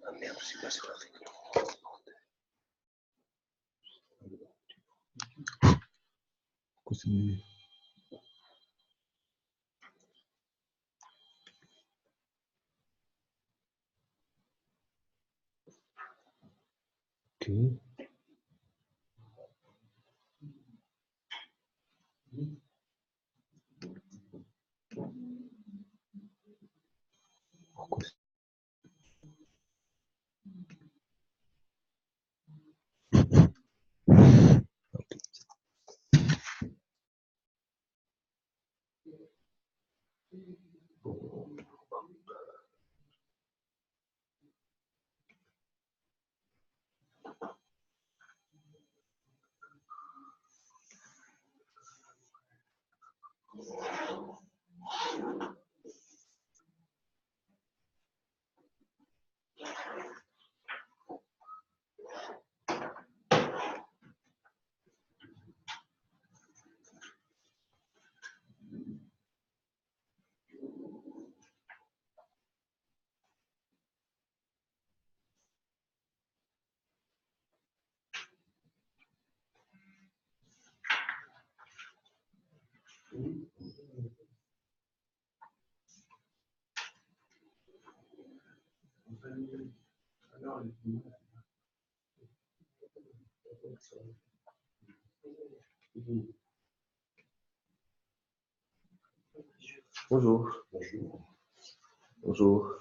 Ah merde, je sais pas sur la réunion. Pourquoi c'est muet? Ok. Pourquoi c'est... Bonjour. Bonjour.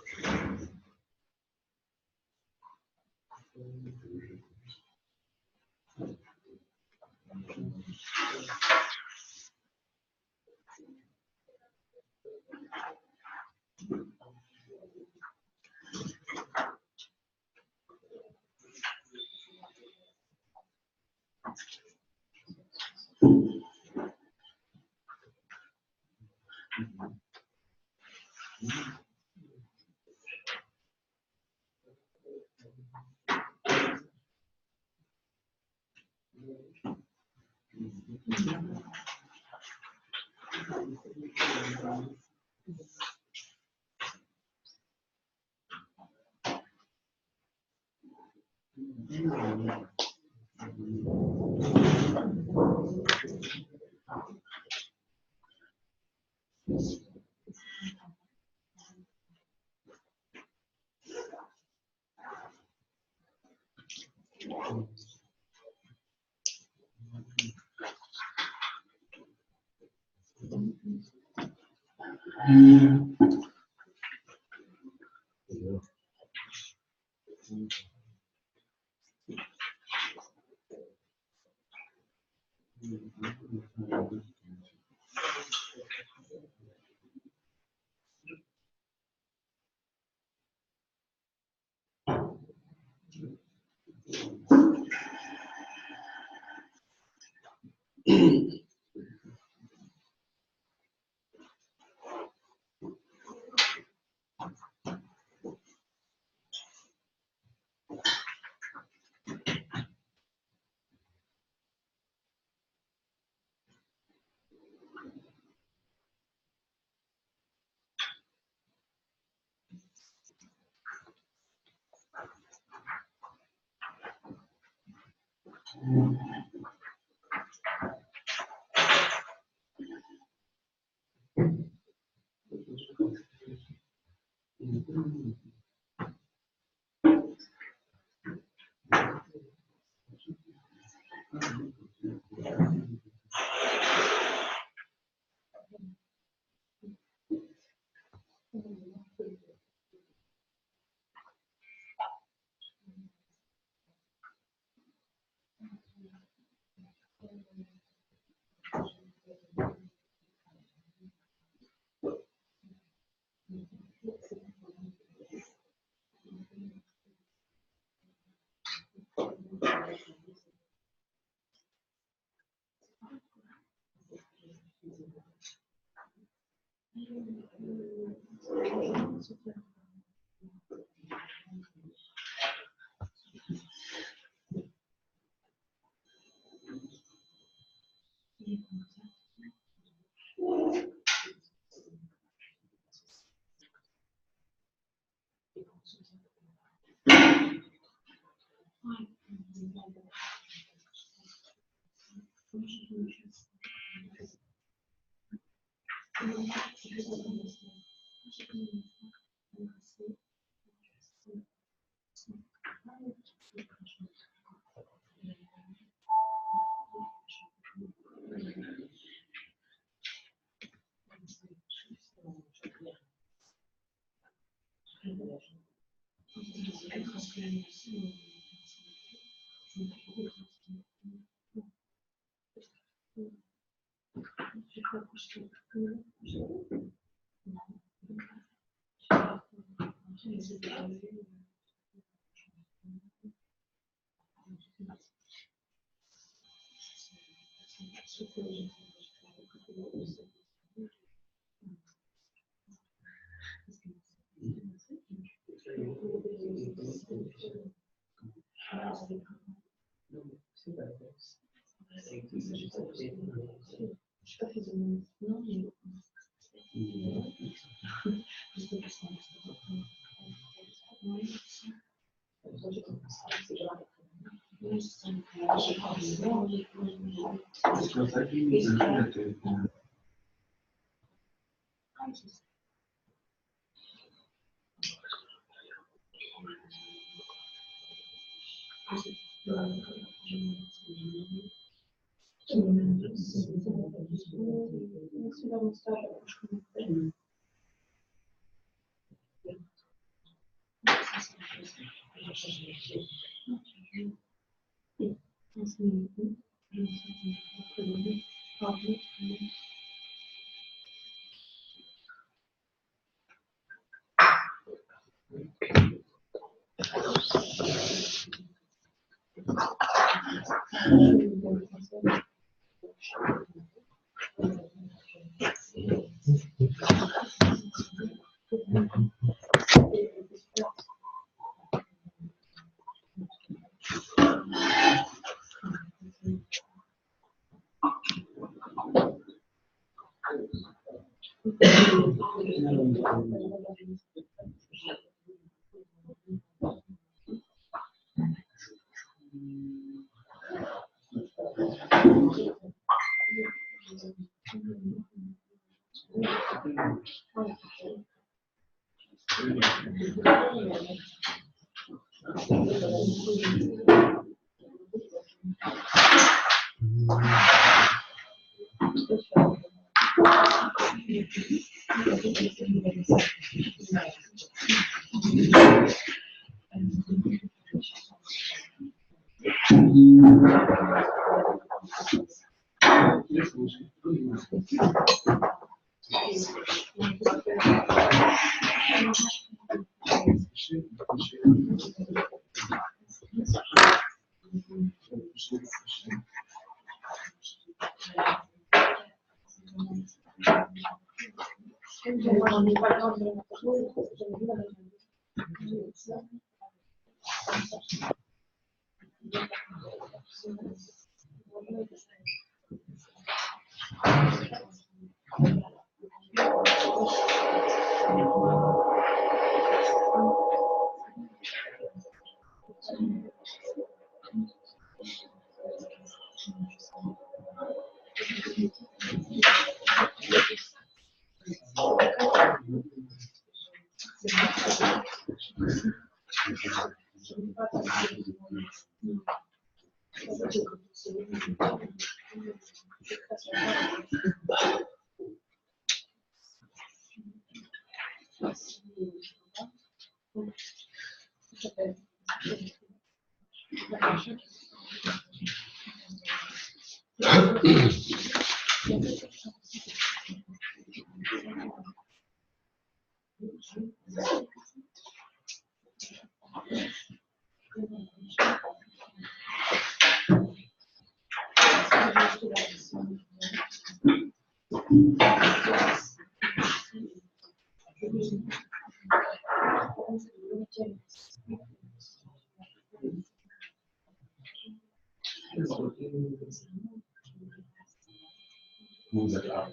Vous êtes là.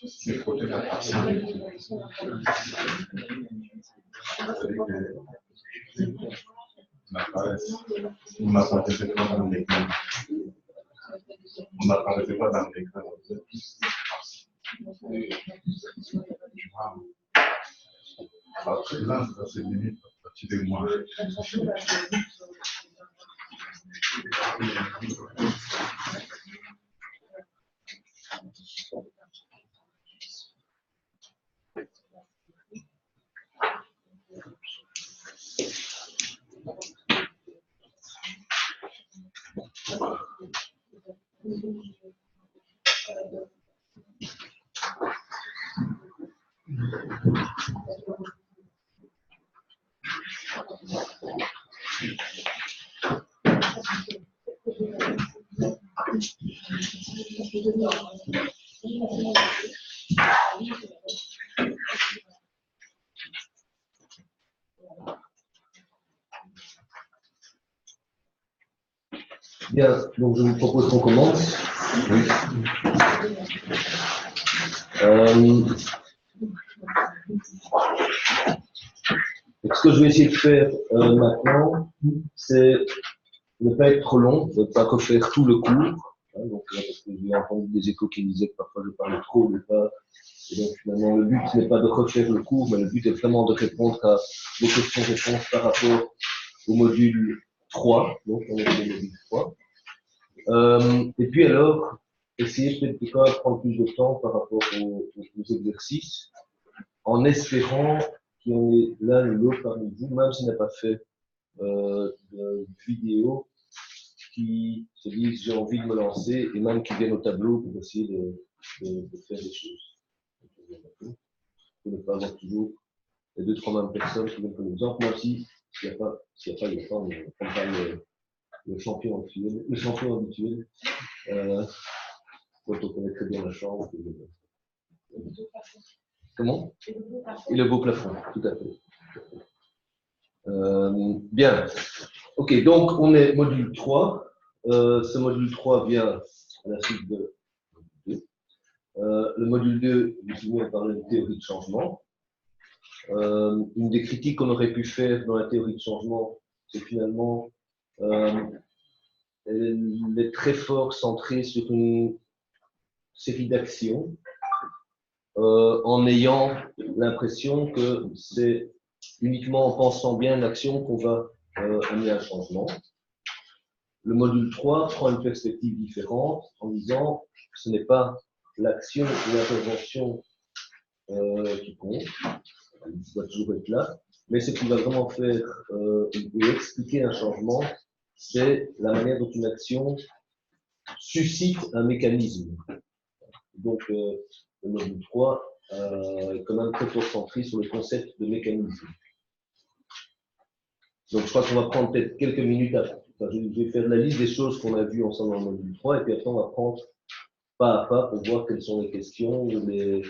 C'est côté de la personne. On n'apparaissait pas dans l'écran. On n'apparaissait pas dans l'écran. Après, là, ça se limite à partir de moi. Bien, donc je vous propose qu'on commence. Oui. Ce que je vais essayer de faire maintenant, c'est ne pas être trop long, ne pas refaire tout le cours. Donc, parce que j'ai entendu des échos qui me disaient que parfois je parlais trop, mais pas. Et donc finalement, le but n'est pas de refaire le cours, mais le but est vraiment de répondre à vos questions-réponses par rapport au module 3. Donc, on est au module 3. Et puis alors, essayer peut-être de quand même prendre plus de temps par rapport aux exercices, en espérant qu'il y en ait l'un ou l'autre parmi vous, même s'il n'a pas fait de vidéo, qui se disent j'ai envie de me lancer et même qui viennent au tableau pour essayer de faire des choses. Pour ne pas avoir toujours les 2-3 mêmes personnes qui viennent comme exemple, même si s'il n'y a pas, il n'y a pas, on prend pas le champion habituel. Quand on connaît très bien la chambre. Comment? Et le beau plafond, tout à fait. Bien. Ok, donc on est module 3. Ce module 3 vient à la suite de 2. Le module 2, vous souvenez, on parlait de théorie de changement. Une des critiques qu'on aurait pu faire dans la théorie de changement, c'est finalement elle est très fort centrée sur une série d'actions, en ayant l'impression que c'est uniquement en pensant bien l'action qu'on va amener un changement. Le module 3 prend une perspective différente en disant que ce n'est pas l'action ou l'intervention qui compte, il doit toujours être là, mais ce qui va vraiment faire et expliquer un changement, c'est la manière dont une action suscite un mécanisme. Donc, le module 3 est quand même très fort centré sur le concept de mécanisme. Donc, je crois qu'on va prendre peut-être quelques minutes je vais faire la liste des choses qu'on a vues ensemble dans le module 3, et puis après, on va prendre pas à pas pour voir quelles sont les questions ou les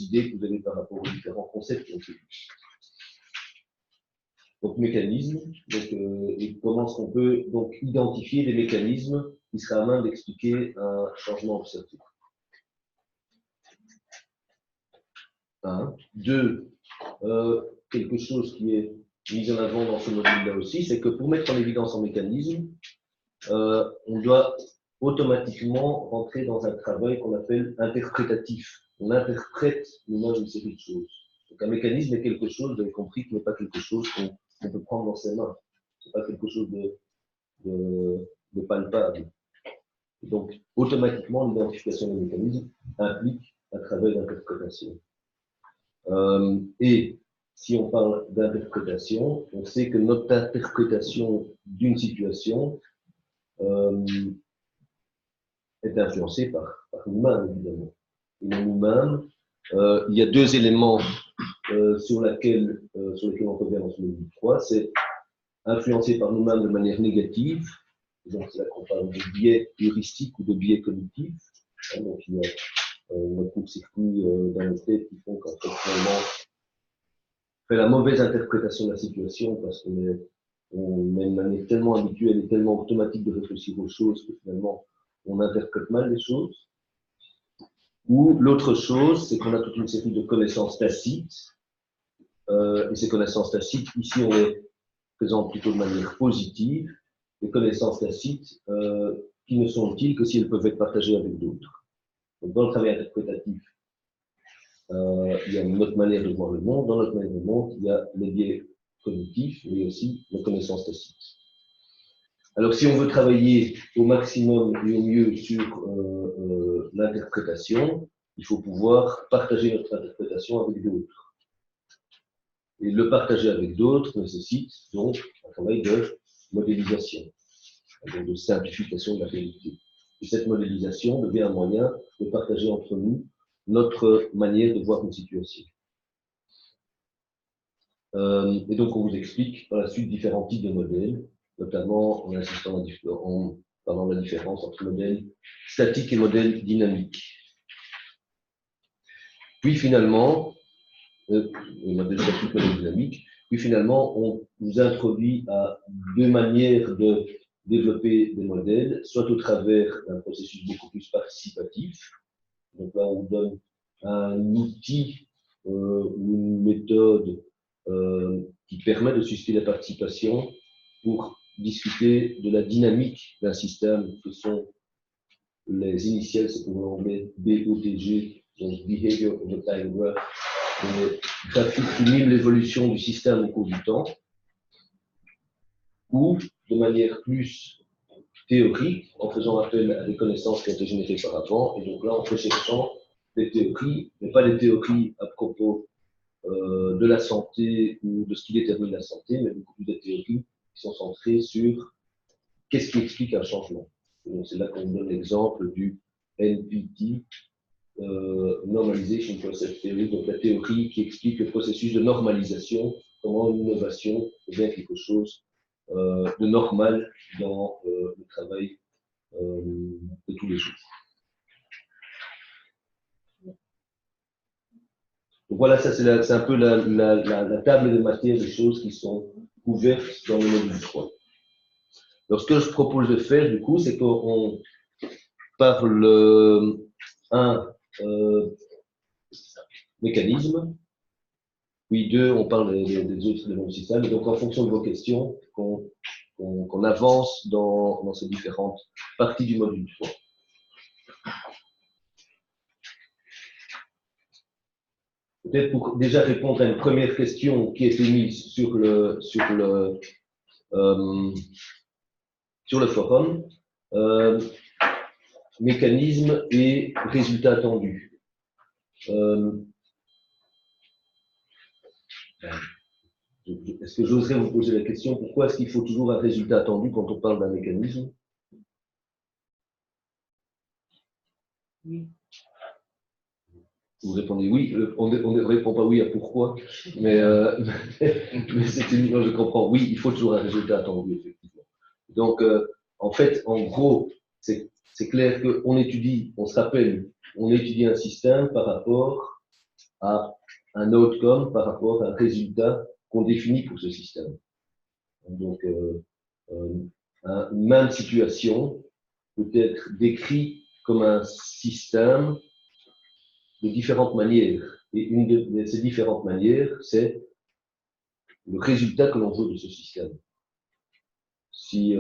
idées que vous avez par rapport aux différents concepts qu'on a vus. Donc, mécanisme, et comment est-ce qu'on peut donc identifier des mécanismes qui seraient à même d'expliquer un changement observé. 1. 2. Quelque chose qui est mis en avant dans ce module-là aussi, c'est que pour mettre en évidence un mécanisme, on doit automatiquement rentrer dans un travail qu'on appelle interprétatif. On interprète nous-mêmes une série de choses. Donc un mécanisme est quelque chose, vous avez compris, qui n'est pas quelque chose qu'on peut prendre dans ses mains. Ce n'est pas quelque chose de palpable. Et donc, automatiquement, l'identification des mécanismes implique un travail d'interprétation. Et si on parle d'interprétation, on sait que notre interprétation d'une situation est influencée par nous-mêmes, évidemment. Et nous-mêmes, il y a 2 éléments sur lesquels on revient dans ce module 3, c'est influencé par nous-mêmes de manière négative, donc c'est là qu'on parle de biais heuristiques ou de biais cognitifs. Donc il y a notre court-circuit dans notre tête qui font qu'en fait, finalement, fait la mauvaise interprétation de la situation parce qu'on a une manière tellement habituelle et tellement automatique de réfléchir aux choses que finalement on interprète mal les choses. Ou l'autre chose, c'est qu'on a toute une série de connaissances tacites. Et ces connaissances tacites, ici on les présente plutôt de manière positive. Les connaissances tacites qui ne sont utiles que si elles peuvent être partagées avec d'autres. Donc dans le travail interprétatif, il y a notre manière de voir le monde. Dans notre manière de voir le monde, il y a les biais cognitifs, mais aussi les connaissances tacites. Alors, si on veut travailler au maximum et au mieux sur l'interprétation, il faut pouvoir partager notre interprétation avec d'autres. Et le partager avec d'autres nécessite donc un travail de modélisation, donc de simplification de la réalité. Et cette modélisation devient un moyen de partager entre nous notre manière de voir une situation. Et donc, on vous explique par la suite différents types de modèles, notamment en insistant en parlant de la différence entre modèle statique et modèle dynamique. Puis finalement, le modèle statique et le modèle dynamique, puis finalement, on vous introduit à deux manières de développer des modèles, soit au travers d'un processus beaucoup plus participatif. Donc là, on vous donne un outil ou une méthode qui permet de susciter la participation pour discuter de la dynamique d'un système que sont les initiales, c'est pour l'anglais BOTG, donc Behavior of the Time Graph, les graphiques qui miment l'évolution du système au cours du temps, ou de manière plus théorique, en faisant appel à des connaissances qui ont été générées par avant, et donc là en recherchant des théories, mais pas des théories à propos de la santé ou de ce qui détermine la santé, mais beaucoup plus des théories qui sont centrées sur qu'est-ce qui explique un changement. C'est là qu'on donne l'exemple du NPT, Normalization Process Theory, donc la théorie qui explique le processus de normalisation, comment une innovation devient quelque chose de normal dans le travail de tous les jours. Donc voilà, ça c'est un peu la table de matière des choses qui sont couvertes dans le module 3. Alors ce que je propose de faire du coup, c'est qu'on parle mécanisme, puis 2, on parle des autres éléments du système, et donc en fonction de vos questions, qu'on avance dans ces différentes parties du module 3. Peut-être pour déjà répondre à une première question qui a été mise sur le forum, mécanisme et résultat attendu. Est-ce que j'oserais vous poser la question, pourquoi est-ce qu'il faut toujours un résultat attendu quand on parle d'un mécanisme? Oui. Vous répondez oui, on ne répond pas oui à pourquoi, mais je comprends, oui, il faut toujours un résultat attendu, effectivement. Donc, en fait, en gros, c'est clair qu'on étudie, on se rappelle, on étudie un système par rapport à un outcome, par rapport à un résultat qu'on définit pour ce système. Donc, une même situation peut être décrite comme un système de différentes manières. Et une de ces différentes manières, c'est le résultat que l'on veut de ce système. Si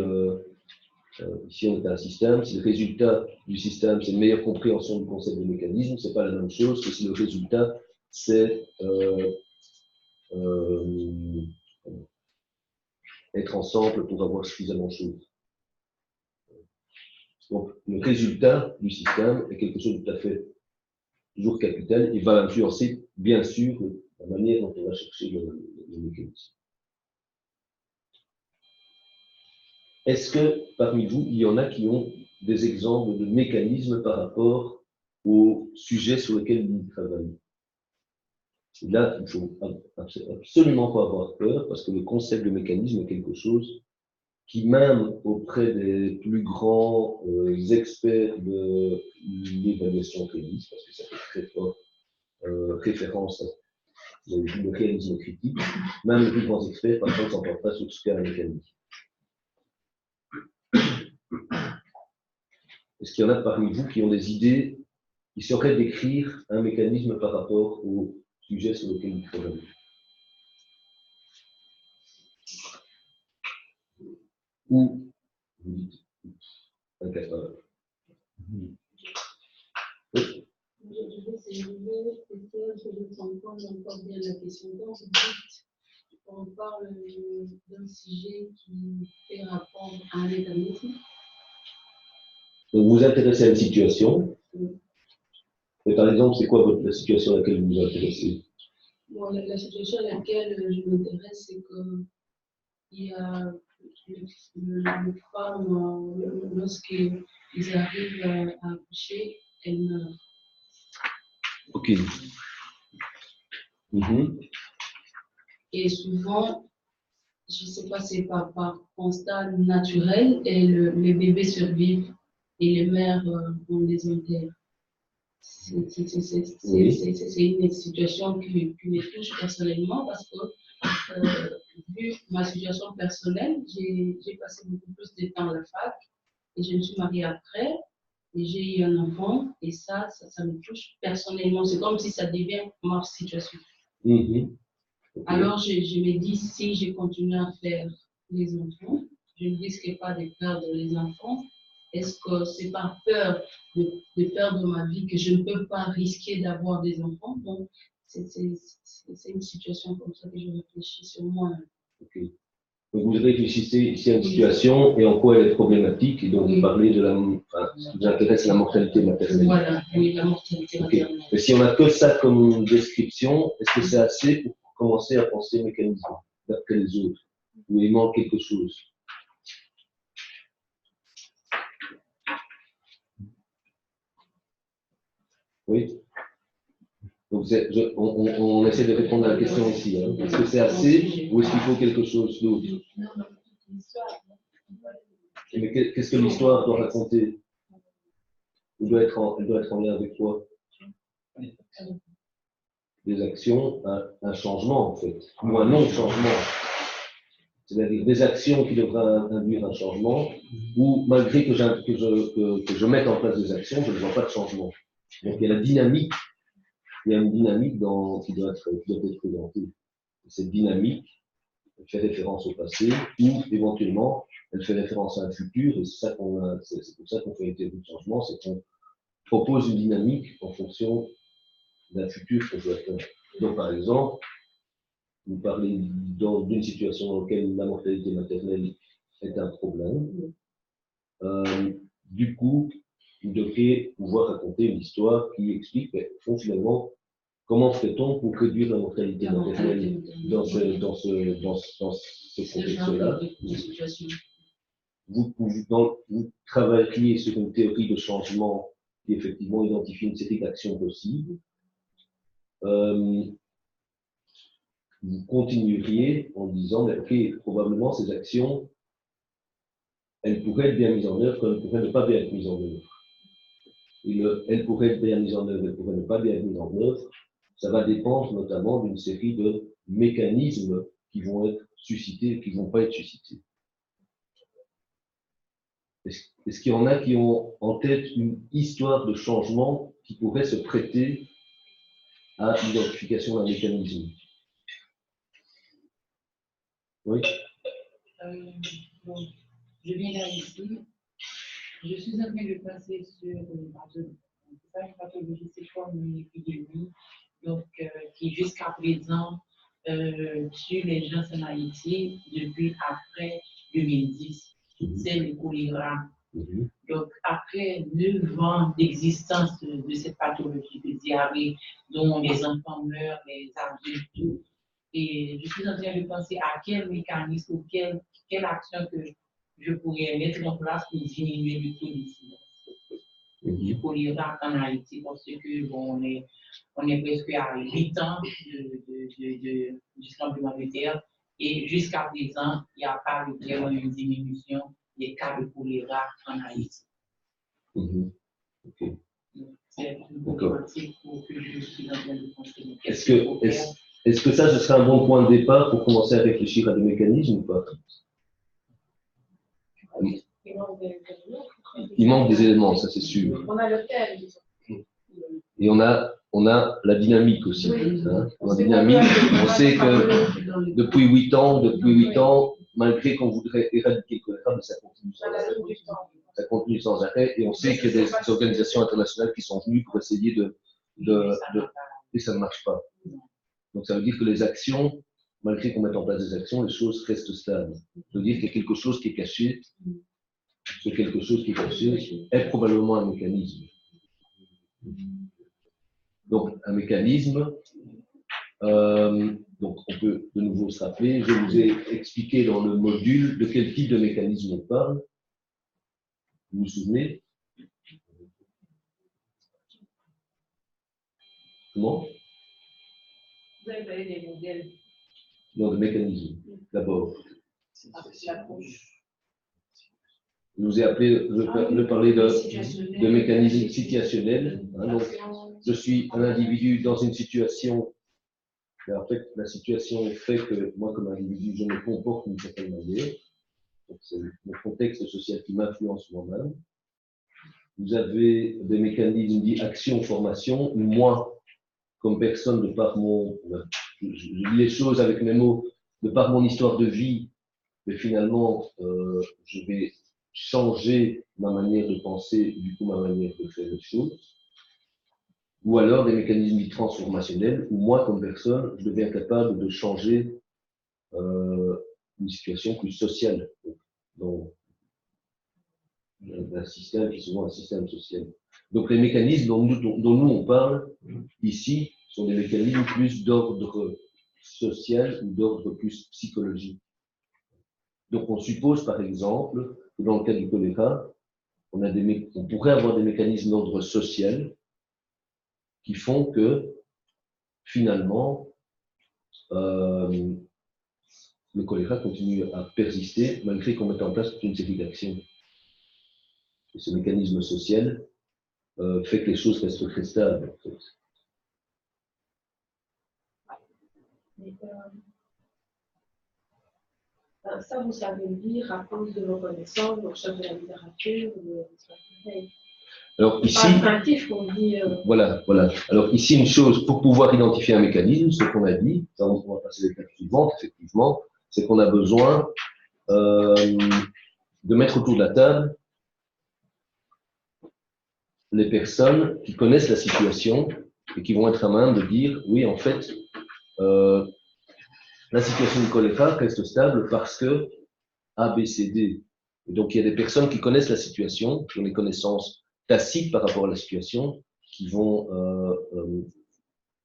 ici on est un système, si le résultat du système c'est une meilleure compréhension du concept de mécanisme, c'est pas la même chose que si le résultat c'est être ensemble pour avoir suffisamment de choses. Donc le résultat du système est quelque chose de tout à fait toujours capital et va influencer bien sûr la manière dont on va chercher le mécanisme. Est-ce que parmi vous, il y en a qui ont des exemples de mécanismes par rapport au sujet sur lequel ils travaillent? Et là, il ne faut absolument pas avoir peur parce que le concept de mécanisme est quelque chose qui, même auprès des plus grands experts de l'évaluation prévise, parce que ça fait très fort référence à le réalisme critique. Même les plus grands experts, parfois, ne s'entendent pas sur ce qu'est un mécanisme. Est-ce qu'il y en a parmi vous qui ont des idées qui sauraient décrire un mécanisme par rapport au sujet sur lequel ils travaillent? Ou, vous dites, incapable. Oui. Je vais essayer que je ne sens pas encore bien la question. Quand vous dites, on parle d'un sujet qui fait rapport à un mécanisme. Donc vous vous intéressez à une situation. Et par exemple, c'est quoi la situation à laquelle vous vous intéressez? Bon, la situation à laquelle je m'intéresse, c'est qu'il y a les femmes, lorsqu'ils arrivent à accoucher, elles meurent. Ok. Et souvent, je ne sais pas, c'est par constat naturel, et les bébés survivent et les mères, on les enterre. C'est une situation qui me touche personnellement parce que, vu ma situation personnelle, j'ai passé beaucoup plus de temps à la fac et je me suis mariée après et j'ai eu un enfant et ça me touche personnellement. C'est comme si ça devient ma situation. Alors, je me dis, si je continue à faire les enfants, je ne risque pas de perdre les enfants. Est-ce que c'est par peur de perdre ma vie que je ne peux pas risquer d'avoir des enfants? Donc, c'est une situation comme ça que je réfléchis sur moi. Okay. Donc, vous réfléchissez ici à une situation et en quoi elle est problématique, et donc vous parlez de ce qui vous intéresse, la mortalité maternelle. Voilà, oui, la mortalité maternelle. Mais si on n'a que ça comme description, est-ce que c'est assez pour commencer à penser mécanisme d'après les autres? Ou il manque quelque chose? Oui. Donc on essaie de répondre à la question ici. Hein. Est-ce que c'est assez ou est-ce qu'il faut quelque chose d'autre? Mais qu'est-ce que l'histoire doit raconter? Elle doit être en lien avec quoi? Des actions, un changement en fait, ou un non-changement. C'est-à-dire des actions qui devraient induire un changement, ou malgré que je mette en place des actions, je ne vois pas de changement. Donc il y a la dynamique, il y a une dynamique qui doit être présentée. Et cette dynamique, elle fait référence au passé, ou éventuellement, elle fait référence à un futur, et c'est pour ça qu'on fait une théorie de changement, c'est qu'on propose une dynamique en fonction d'un futur qu'on doit faire. Donc par exemple, vous parlez d'une situation dans laquelle la mortalité maternelle est un problème. Du coup, vous devriez pouvoir raconter une histoire qui explique, finalement, comment fait-on pour réduire la mortalité maternelle dans ce contexte-là. Vous travaillez sur une théorie de changement qui effectivement identifie une série d'actions possibles. Vous continueriez en disant, mais ok, probablement ces actions, elles pourraient être bien mises en œuvre, comme elles pourraient ne pas bien être mises en œuvre. Elles pourraient être bien mises en œuvre, elles pourraient ne pas bien être mises en œuvre. Ça va dépendre notamment d'une série de mécanismes qui vont être suscités et qui ne vont pas être suscités. Est-ce qu'il y en a qui ont en tête une histoire de changement qui pourrait se prêter à l'identification d'un mécanisme? Oui. Bon, je viens d'Haïti. Je suis en train de passer sur une pathologie, c'est comme une épidémie, donc qui jusqu'à présent tue les gens en Haïti depuis après 2010. C'est le choléra. Donc, après 9 ans d'existence de cette pathologie de diarrhée, dont les enfants meurent, les adultes, tout, et je suis en train de penser à quel mécanisme ou quelle action que je pourrais mettre en place pour diminuer le taux du choléra en Haïti, parce que bon, on est presque à 8 ans du tremblement de terre, et jusqu'à présent, il n'y a pas vraiment une diminution des cas de choléra en Haïti. Okay. C'est une problématique que je suis en train de penser. Est-ce que ça, ce serait un bon point de départ pour commencer à réfléchir à des mécanismes ou pas? Oui. Il manque des éléments, ça c'est sûr. On a le thème. Et on a la dynamique aussi. Oui. Hein. La dynamique, on sait que depuis 8 ans, malgré qu'on voudrait éradiquer le choléra, mais ça continue sans arrêt. Ça continue sans arrêt. Et on sait qu'il y a des organisations internationales qui sont venues pour essayer et ça ne marche pas. Donc ça veut dire que les actions, malgré qu'on mette en place des actions, les choses restent stables. Ça veut dire qu'il y a quelque chose qui est caché. Ce quelque chose qui est caché est probablement un mécanisme. Donc, un mécanisme, donc on peut de nouveau se rappeler, je vous ai expliqué dans le module de quel type de mécanisme on parle. Vous vous souvenez? Comment? Vous avez parlé des modèles. Non, de mécanisme, d'abord. Je vous ai appelé, je parlais de mécanisme situationnel. Hein, donc, je suis un individu dans une situation. Et en fait, la situation fait que moi, comme individu, je me comporte d'une certaine manière. Donc, c'est le contexte social qui m'influence moi-même. Vous avez des mécanismes dits action-formation, où moi, comme personne, de par mon. Je dis les choses avec mes mots, de par mon histoire de vie, mais finalement, je vais changer ma manière de penser, du coup, ma manière de faire les choses. Ou alors des mécanismes transformationnels où moi, comme personne, je deviens capable de changer une situation plus sociale dans un système qui est souvent un système social. Donc les mécanismes dont nous on parle ici sont des mécanismes plus d'ordre social ou d'ordre plus psychologique. Donc on suppose par exemple que dans le cas du choléra, on pourrait avoir des mécanismes d'ordre social qui font que finalement le choléra continue à persister malgré qu'on mette en place toute une série d'actions. Et ce mécanisme social fait que les choses restent très stables. En fait. Ça, vous savez le dire à cause de vos connaissances, de recherche de la littérature, Alors ici, on dit, voilà. Alors ici, une chose, pour pouvoir identifier un mécanisme, ce qu'on a dit, on va passer à l'étape suivante, effectivement, c'est qu'on a besoin de mettre autour de la table les personnes qui connaissent la situation et qui vont être à même de dire, oui, en fait, la situation du choléra reste stable parce que A, B, C, D. Et donc, il y a des personnes qui connaissent la situation, qui ont des connaissances tacites par rapport à la situation, qui vont,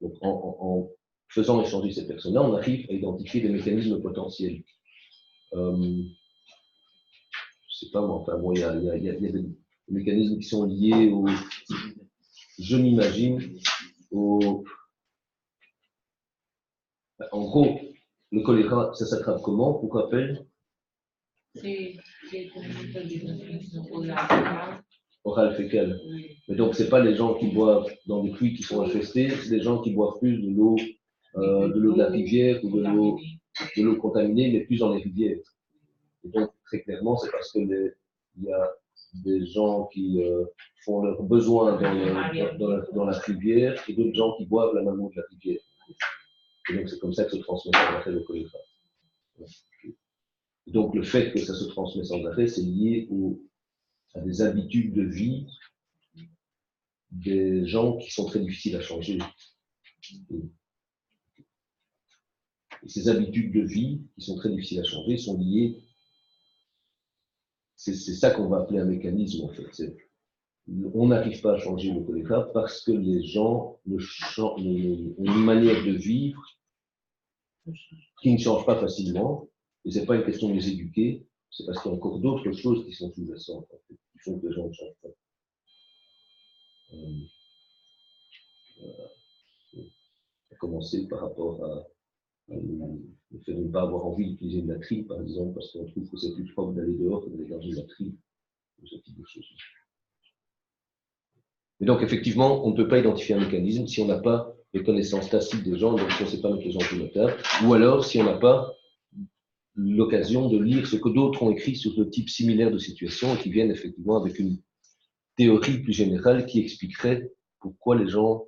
donc en faisant échanger ces personnes-là, on arrive à identifier des mécanismes potentiels. Je sais pas moi, enfin, bon, il y a des mécanismes qui sont liés au, je m'imagine, au, en gros, le choléra, ça s'attrape comment, pour rappel? Oral fécal. Mais donc, c'est pas les gens qui boivent dans des puits qui sont infestés, c'est des gens qui boivent plus de l'eau de la rivière ou de l'eau contaminée, mais plus dans les rivières. Et donc, très clairement, c'est parce que il y a des gens qui font leurs besoins dans la rivière et d'autres gens qui boivent la même eau de la rivière. Et donc, c'est comme ça que se transmet sans arrêt le choléra. Donc, le fait que ça se transmet sans arrêt, c'est lié à des habitudes de vie des gens qui sont très difficiles à changer. Et ces habitudes de vie qui sont très difficiles à changer sont liées. C'est ça qu'on va appeler un mécanisme, en fait. On n'arrive pas à changer le choléra parce que les gens ont une manière de vivre qui ne change pas facilement. Et ce n'est pas une question de les éduquer, c'est parce qu'il y a encore d'autres choses qui sont sous-jacentes, en fait, qui font que les gens ne changent pas. À commencer par rapport à le fait de ne pas avoir envie d'utiliser de la tri, par exemple, parce qu'on trouve que c'est plus propre d'aller dehors que d'aller garder de la tri, ce type de choses. Mais donc, effectivement, on ne peut pas identifier un mécanisme si on n'a pas les connaissances tacites des gens, donc on ne sait pas mettre les gens sur la table, ou alors si on n'a pas l'occasion de lire ce que d'autres ont écrit sur le type similaire de situation et qui viennent effectivement avec une théorie plus générale qui expliquerait pourquoi les gens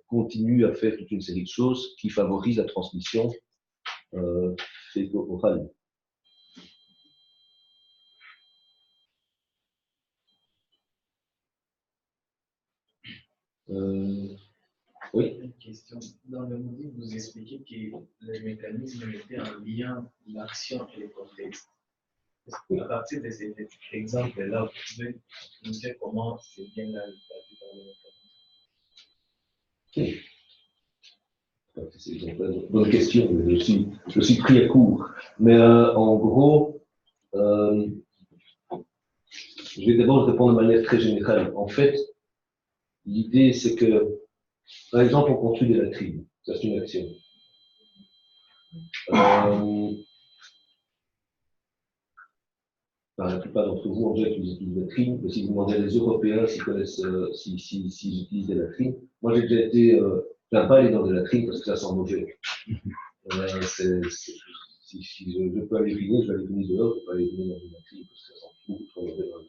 continuent à faire toute une série de choses qui favorisent la transmission orale. Oui. Une question. Dans le module, vous expliquez que les mécanismes étaient en lien l'action et le contexte. À partir de cet exemple-là, vous pouvez nous dire comment c'est bien là dans le mécanisme. C'est une bonne question, je suis pris à court. Mais en gros, je vais d'abord répondre de manière très générale. En fait, l'idée c'est que, par exemple, on construit des latrines. Ça, c'est une action. La plupart d'entre vous ont déjà utilisé des latrines, mais si vous demandez à les Européens s'ils connaissent, s'ils utilisent des latrines, moi j'ai déjà été, je n'aime pas aller dans des latrines parce que ça sent mauvais. Si je peux aller uriner, je vais aller uriner dehors, je ne peux pas aller uriner dans une latrine parce que ça sent beaucoup trop mauvais dans la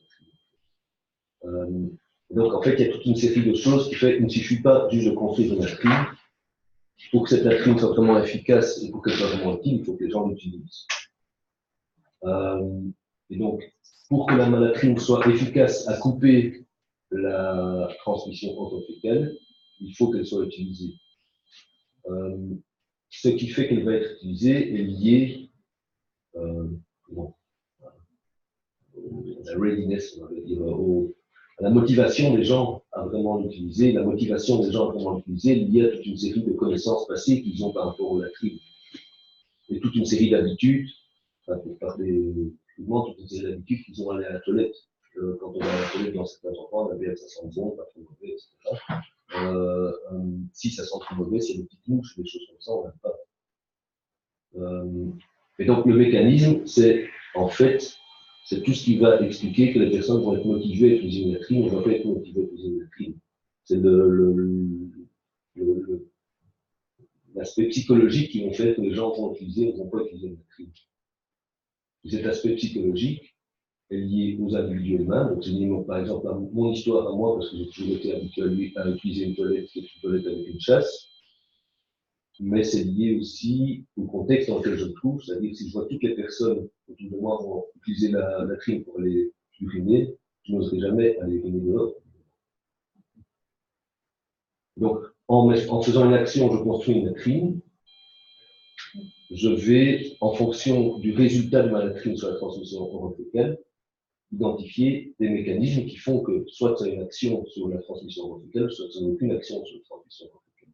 latrine. Donc en fait, il y a toute une série de choses qui fait qu'il ne suffit pas juste de construire une latrine. Pour que cette latrine soit vraiment efficace et pour qu'elle soit vraiment utile, il faut que les gens l'utilisent. Et donc, pour que la latrine soit efficace à couper la transmission orofécale, il faut qu'elle soit utilisée. Ce qui fait qu'elle va être utilisée est lié à la readiness, on va dire, à la motivation des gens à vraiment l'utiliser. La motivation des gens à vraiment l'utiliser est liée à toute une série de connaissances passées qu'ils ont par rapport aux latrines. Et toute une série d'habitudes, pour parler toute une série d'habitudes qu'ils ont à aller à la toilette. Quand on va à la toilette dans certains endroits, on a bien ça sent bon, pas trop mauvais, etc. Si ça sent trop mauvais, s'il y a des petites mouches, des choses comme ça, on n'aime pas. Et donc le mécanisme, c'est en fait, c'est tout ce qui va expliquer que les personnes vont être motivées à utiliser une latrine, on ne va pas être motivées à utiliser une latrine. C'est l'aspect psychologique qui vont faire que les gens vont utiliser ou ne vont pas utiliser une latrine. Cet aspect psychologique est lié aux individus humains. Donc, c'est lié, par exemple, à mon histoire à moi, parce que j'ai toujours été habitué à utiliser une toilette, qui est une toilette avec une chasse. Mais c'est lié aussi au contexte dans lequel je me trouve. C'est-à-dire que si je vois toutes les personnes autour de moi vont utiliser la latrine pour aller uriner, je n'oserais jamais aller uriner dehors. Donc, en faisant une action, je construis une latrine. Je vais, en fonction du résultat de ma latrine sur la transmission orofécale, identifier des mécanismes qui font que soit c'est une action sur la transmission orofécale, soit c'est aucune action sur la transmission orofécale.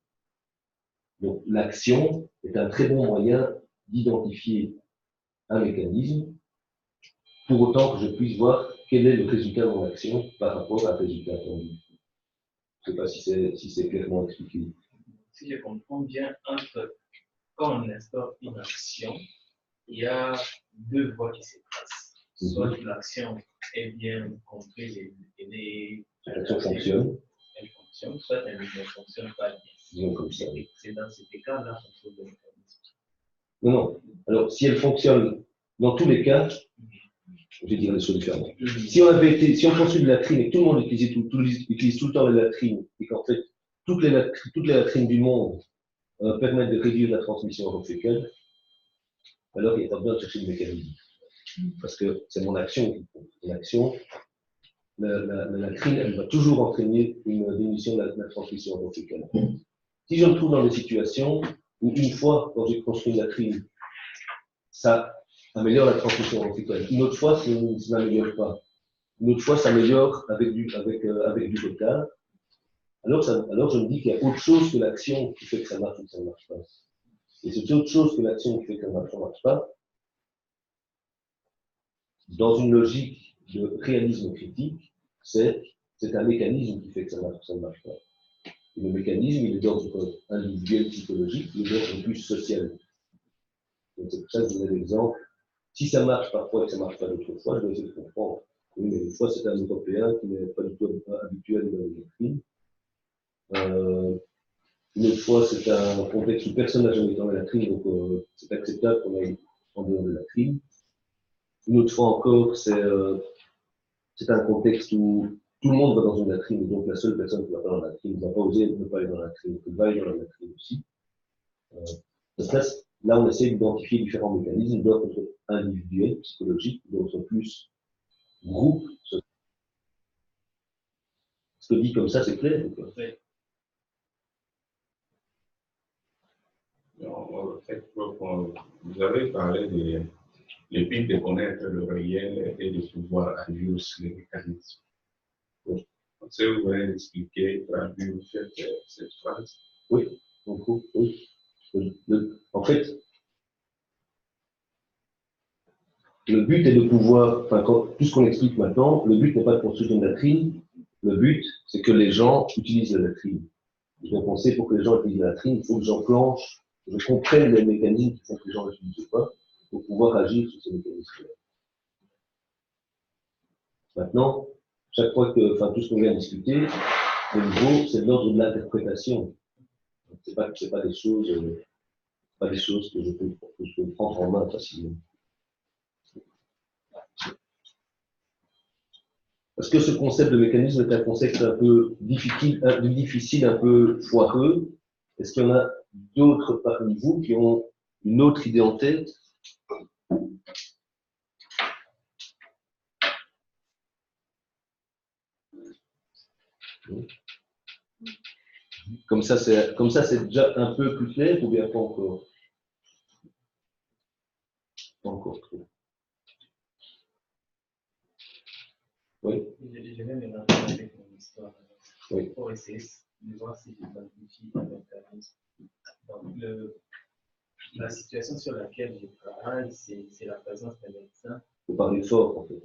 Donc l'action est un très bon moyen d'identifier un mécanisme, pour autant que je puisse voir quel est le résultat de mon action par rapport à un résultat attendu. Je ne sais pas si c'est clairement expliqué. Si je comprends bien, quand on instaure une action, il y a deux voies qui se passent. Soit l'action est bien comprise et l'action fonctionne. Elle fonctionne, soit elle ne fonctionne pas bien. Disons comme ça. C'est dans cet cas-là qu'on trouve le mécanisme. Non. Alors, si elle fonctionne dans tous les cas, je vais dire les choses différemment. Si on construit de la latrine et que tout le monde utilise tout le temps la latrine, et qu'en fait, toutes les latrines du monde permettent de réduire la transmission orofécale, alors il n'y a pas besoin de chercher le mécanisme. Parce que c'est mon action qui compte. L'action, la latrine, elle va toujours entraîner une diminution de la transmission orofécale. Si je me trouve dans des situations où une fois, quand j'ai construit une latrine, ça améliore la transmission orofécale. Une autre fois, ça n'améliore pas. Une autre fois, ça améliore avec du retard. Alors je me dis qu'il y a autre chose que l'action qui fait que ça marche ou que ça ne marche pas. Et c'est autre chose que l'action qui fait que ça ne marche pas. Dans une logique de réalisme critique, c'est un mécanisme qui fait que ça marche ou que ça ne marche pas. Et le mécanisme, il est d'ordre individuel, psychologique, il est d'ordre plus social. Donc c'est pour ça que je vous donne l'exemple. Si ça marche parfois et que ça ne marche pas d'autres fois, je dois essayer de comprendre. Oui, mais des fois, c'est un Européen qui n'est pas du tout habituel dans les doctrines. Une autre fois, c'est un contexte où personne n'a jamais été en latrine, donc c'est acceptable qu'on aille en dehors de la latrine. Une autre fois encore, c'est un contexte où tout le monde va dans une latrine, donc la seule personne qui va pas dans la latrine ne va pas oser ne pas aller dans la latrine, donc elle va aller dans la latrine aussi. Là, on essaie d'identifier différents mécanismes, d'autres individuels, psychologiques, d'autres plus groupes. Ce que dit comme ça, c'est clair. En fait, vous avez parlé le but de connaître le réel et de pouvoir agir sur les mécanismes. Donc, est-ce que vous pouvez expliquer, traduire cette phrase? Oui, oui. En fait, le but est de pouvoir, tout ce qu'on explique maintenant, le but n'est pas de construire une latrine, le but, c'est que les gens utilisent la latrine. Donc on sait, pour que les gens utilisent la latrine, il faut que j'enclenche, que je comprenne les mécanismes qui font que les gens ne l'utilisent pas, pour pouvoir agir sur ces mécanismes-là. Maintenant, chaque fois que, tout ce qu'on vient de discuter, de nouveau, c'est de l'ordre de l'interprétation. C'est pas des choses, que je peux prendre en main facilement. Parce que ce concept de mécanisme est un concept un peu difficile, un peu foireux. Est-ce qu'il y en a d'autres parmi vous qui ont une autre idée en tête? Comme ça, c'est déjà un peu plus clair, ou bien pas encore? Pas encore trop. Oui. Je vais me rappeler avec mon histoire. Oui. Pour essayer de voir si j'identifie un mécanisme. Donc, la situation sur laquelle je travaille, c'est la présence des médecins. Vous parlez fort, en fait.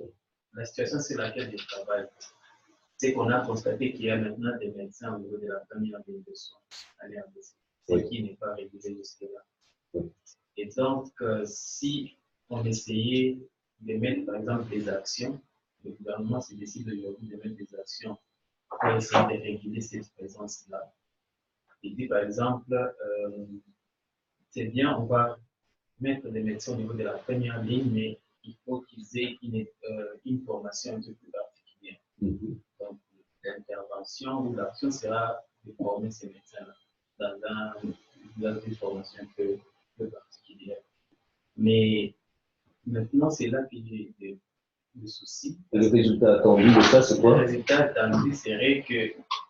La situation sur laquelle je travaille, c'est qu'on a constaté qu'il y a maintenant des médecins au niveau de la première ligne de soins à l'RDC, ce qui n'est pas réalisé jusque-là. Oui. Et donc, si on essayait de mettre, par exemple, des actions, le gouvernement se décide aujourd'hui de mettre des actions pour essayer de réguler cette présence-là. Il dit, par exemple, c'est bien, on va mettre des médecins au niveau de la première ligne, mais il faut qu'ils aient une formation un peu plus particulière. Donc, l'intervention ou l'action sera de former ces médecins-là dans une formation un peu particulière. Mais maintenant, c'est là qu'il y a des soucis. Le résultat attendu de ça, c'est quoi? Le résultat attendu serait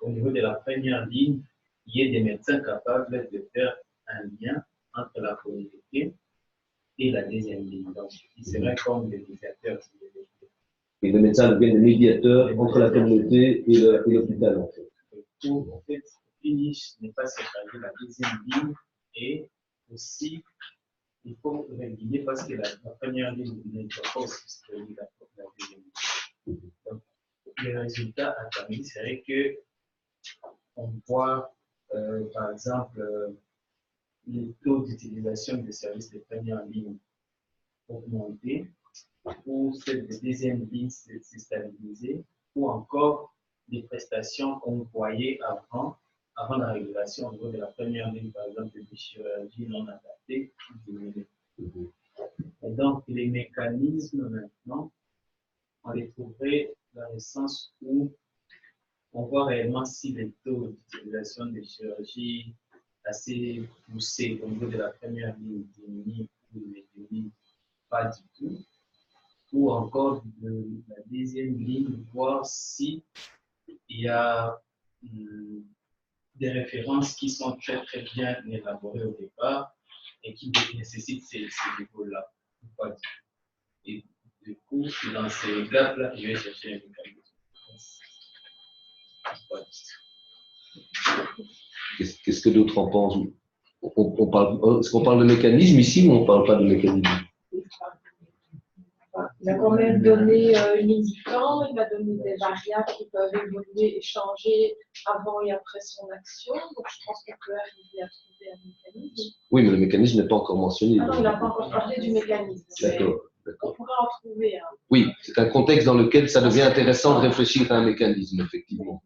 qu'au niveau de la première ligne, il y ait des médecins capables de faire un lien entre la communauté et la deuxième ligne. Donc, ils seraient comme des médiateurs. Et les médecins deviennent des médiateurs entre la communauté et l'hôpital, en fait. Pour, en fait, finish n'est pas séparer la deuxième ligne et aussi, il faut réguler parce que la première ligne ne doit pas aussi se réguler la deuxième ligne. Donc, le résultat attendu serait que on voit, par exemple, les taux d'utilisation des services de première ligne augmenter, ou celles de deuxième ligne se stabiliser, ou encore les prestations qu'on voyait avant la régulation au niveau de la première ligne, par exemple, des chirurgies non adaptées, diminuer. Et donc, les mécanismes maintenant, on les trouverait dans le sens où on voit réellement si les taux d'utilisation des chirurgies assez poussés au niveau de la première ligne diminuent ou ne diminuent pas du tout, ou encore de la deuxième ligne, voir si il y a des références qui sont très très bien élaborées au départ et qui nécessitent ces niveaux-là. Et du coup, dans ces gaps-là, je vais chercher un mécanisme. Qu'est-ce que d'autres en pensent? Est-ce qu'on parle de mécanisme ici ou on ne parle pas de mécanisme? Il a quand même donné une ligne du temps, il a donné des variables qui peuvent évoluer et changer avant et après son action. Donc je pense qu'on peut arriver à trouver un mécanisme. Oui, mais le mécanisme n'est pas encore mentionné. Ah non, il n'a pas encore parlé du mécanisme. D'accord. On pourrait en trouver un. Oui, c'est un contexte dans lequel ça devient intéressant de réfléchir à un mécanisme, effectivement.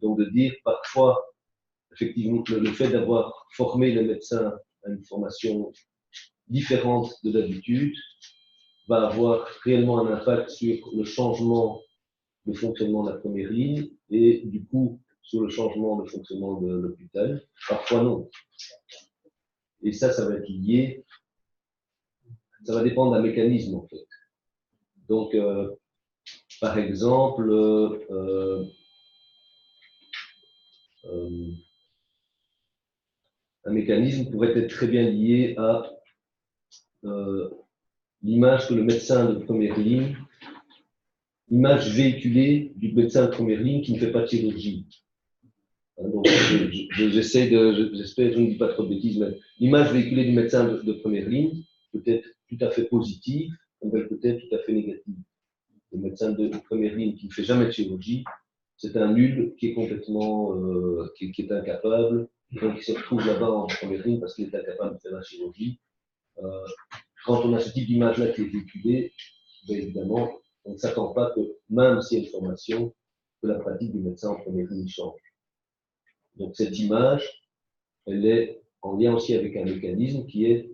Donc de dire parfois, effectivement, le fait d'avoir formé le médecin à une formation différente de d'habitude va avoir réellement un impact sur le changement de fonctionnement de la première ligne et du coup sur le changement de fonctionnement de l'hôpital. Parfois non. Et ça va être lié, ça va dépendre d'un mécanisme en fait. Donc, par exemple, un mécanisme pourrait être très bien lié à l'image que le médecin de première ligne, l'image véhiculée du médecin de première ligne qui ne fait pas de chirurgie. Donc, j'espère que je ne dis pas trop de bêtises, mais l'image véhiculée du médecin de première ligne peut être tout à fait positive, comme elle peut être tout à fait négative. Le médecin de première ligne qui ne fait jamais de chirurgie, c'est un nul qui est complètement, qui est incapable, donc il se retrouve là-bas en première ligne parce qu'il est incapable de faire la chirurgie. Quand on a ce type d'image-là qui est véhiculée, bien évidemment, on ne s'attend pas que, même s'il y a une formation, que la pratique du médecin en première ligne change. Donc cette image, elle est en lien aussi avec un mécanisme qui est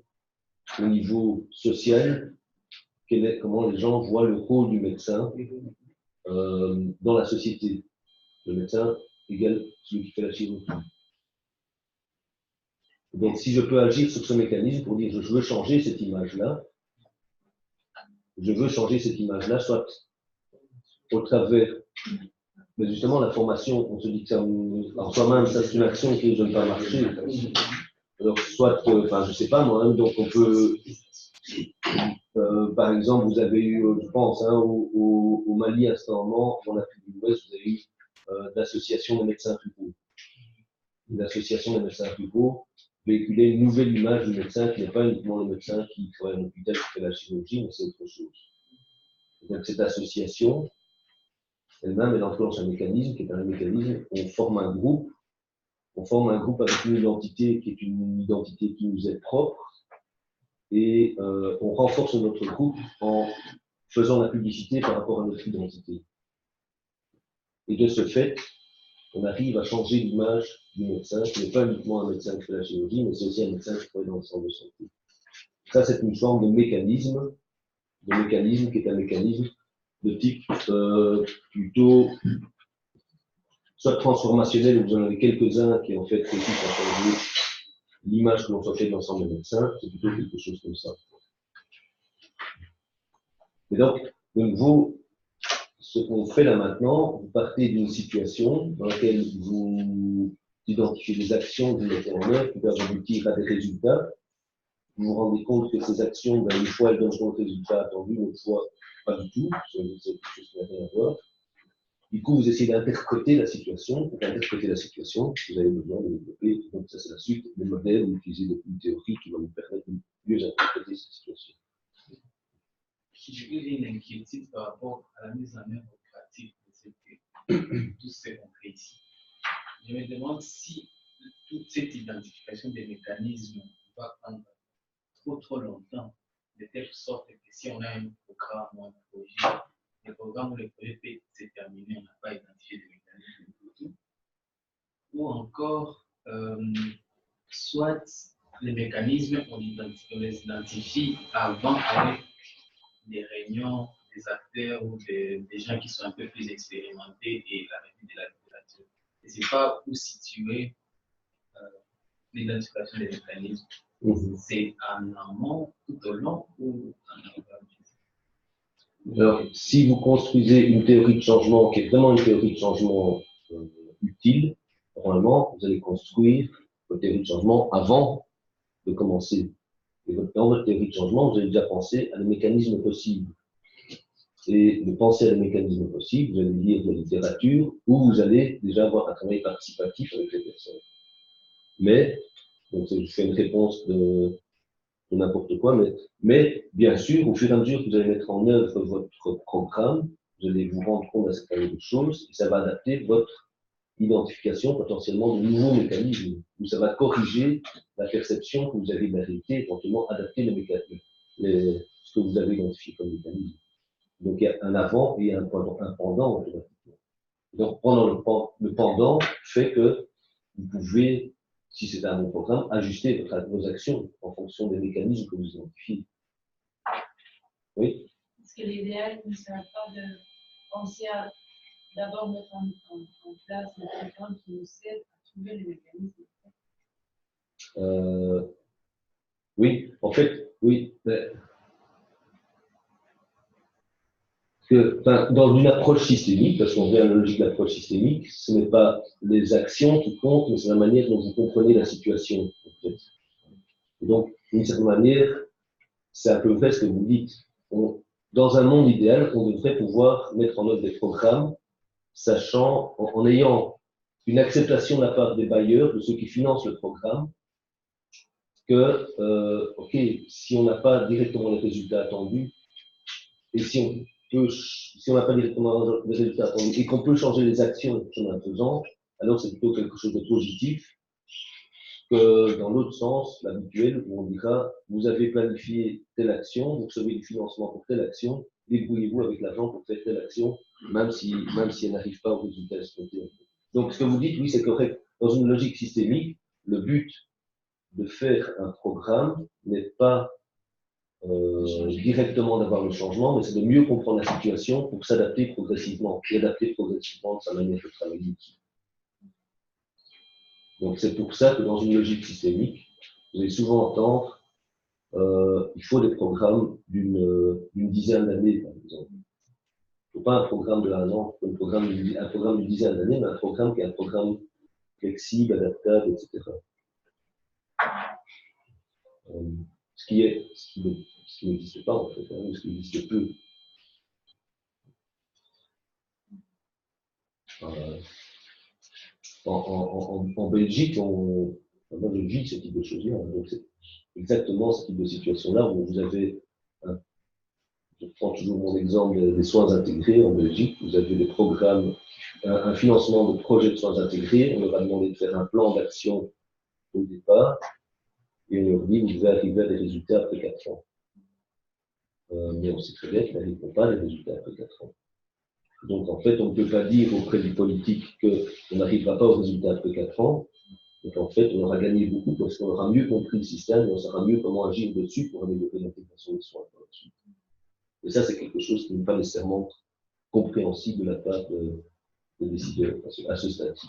au niveau social, comment les gens voient le rôle du médecin dans la société. Le médecin égale celui qui fait la chirurgie. Donc si je peux agir sur ce mécanisme pour dire je veux changer cette image-là, soit au travers, mais justement la formation, on se dit que ça, en soi-même, ça c'est une action qui ne va pas marcher. Alors soit, je sais pas moi, donc on peut, par exemple, vous avez eu, je pense, au Mali à ce moment, dans l'Afrique de l'Ouest, vous avez eu l'association des médecins ruraux. L'association des médecins ruraux véhiculait une nouvelle image du médecin qui n'est pas uniquement le médecin qui travaille en hôpital qui fait la chirurgie, mais c'est autre chose. Donc cette association, elle-même, elle enclenche un mécanisme qui est un mécanisme, on forme un groupe avec une identité qui est une identité qui nous est propre, et on renforce notre groupe en faisant la publicité par rapport à notre identité. Et de ce fait, on arrive à changer l'image du médecin, qui n'est pas uniquement un médecin qui fait la chirurgie, mais c'est aussi un médecin qui travaille dans le centre de santé. Ça, c'est une forme de mécanisme qui est un mécanisme de type plutôt soit transformationnel, où vous en avez quelques-uns qui en fait consistent à changer l'image que l'on soit fait de l'ensemble des médecins, c'est plutôt quelque chose comme ça. Et donc, de nouveau, ce qu'on fait là maintenant, vous partez d'une situation dans laquelle vous identifiez des actions que vous mettez en œuvre qui peuvent aboutir à des résultats. Vous vous rendez compte que ces actions, une fois elles donneront le résultat attendu, une fois pas du tout, c'est quelque chose qui n'a rien à voir. Du coup, vous essayez d'interpréter la situation. Pour interpréter la situation, vous avez besoin de développer, donc ça c'est la suite, des modèles, ou d'utiliser une théorie qui va vous permettre de mieux interpréter cette situation. Je vais une inquiétude par rapport à la mise en œuvre pratique de tout ce qu'on fait ici. Je me demande si toute cette identification des mécanismes va prendre trop longtemps, de telle sorte que si on a un programme ou un projet, le programme ou le projet peut se terminer, on n'a pas identifié des mécanismes du tout. Ou encore, soit les mécanismes, on les identifie avant avec des réunions, des acteurs ou des gens qui sont un peu plus expérimentés et la revue de la littérature. Et ce n'est pas où situer l'identification des mécanismes. C'est en amont, tout au long ou en aval. Alors, si vous construisez une théorie de changement qui est vraiment une théorie de changement utile, normalement, vous allez construire votre théorie de changement avant de commencer. Et dans votre théorie de changement, vous avez déjà pensé à des mécanismes possibles. Et de penser à des mécanismes possibles, vous allez lire de la littérature ou vous allez déjà avoir un travail participatif avec les personnes. Mais, donc je fais une réponse de n'importe quoi, mais bien sûr, au fur et à mesure que vous allez mettre en œuvre votre programme, vous allez vous rendre compte d'un certain nombre de choses et ça va adapter votre identification potentiellement de nouveaux mécanismes, où ça va corriger la perception que vous avez de la réalité, éventuellement adapter les mécanismes, ce que vous avez identifié comme mécanisme. Donc il y a un avant et un pendant automatiquement. Donc pendant le pendant fait que vous pouvez, si c'est un bon programme, ajuster vos actions en fonction des mécanismes que vous identifiez. Oui. Est-ce que l'idéal ne serait pas de penser à d'abord mettre en place un programme qui nous aide à trouver les mécanismes? Oui, en fait, oui. Dans une approche systémique, parce qu'on vient à la logique de l'approche systémique, ce n'est pas les actions qui comptent, mais c'est la manière dont vous comprenez la situation. En fait. Et donc, d'une certaine manière, c'est un peu vrai ce que vous dites. Dans un monde idéal, on devrait pouvoir mettre en œuvre des programmes, sachant, en ayant une acceptation de la part des bailleurs, de ceux qui financent le programme, que, OK, si on n'a pas directement les résultats attendus, et si on n'a pas directement les résultats attendus, et qu'on peut changer les actions en faisant, alors c'est plutôt quelque chose de positif que dans l'autre sens, l'habituel, où on dira, vous avez planifié telle action, vous recevez du financement pour telle action, débrouillez-vous avec l'argent pour faire telle action, même si elle n'arrive pas au résultat escompté. Donc ce que vous dites, oui, c'est correct. Dans une logique systémique, le but de faire un programme n'est pas directement d'avoir le changement, mais c'est de mieux comprendre la situation pour s'adapter progressivement, et adapter progressivement sa manière de travailler. Donc c'est pour ça que dans une logique systémique, vous allez souvent entendre il faut des programmes d'une dizaine d'années, par exemple. Il ne faut pas un programme de 1 an, un programme d'une dizaine d'années, mais un programme qui est un programme flexible, adaptable, etc. Ce qui n'existe pas en fait, ou ce qui existe peu. En Belgique, moi je vis ce type de choses-là. Donc c'est exactement ce type de situation-là où vous avez, je prends toujours mon exemple des soins intégrés en Belgique, vous avez des programmes, un financement de projets de soins intégrés, on leur a demandé de faire un plan d'action au départ, et on leur dit vous devez arriver à des résultats après 4 ans. Mais on sait très bien qu'ils n'arriveront pas à des résultats après 4 ans. Donc en fait, on ne peut pas dire auprès du politique qu'on n'arrivera pas aux résultats après 4 ans. Donc en fait, on aura gagné beaucoup parce qu'on aura mieux compris le système et on saura mieux comment agir dessus pour améliorer l'intégration des soins. Et ça, c'est quelque chose qui n'est pas nécessairement compréhensible de la part des décideurs à ce stade-ci.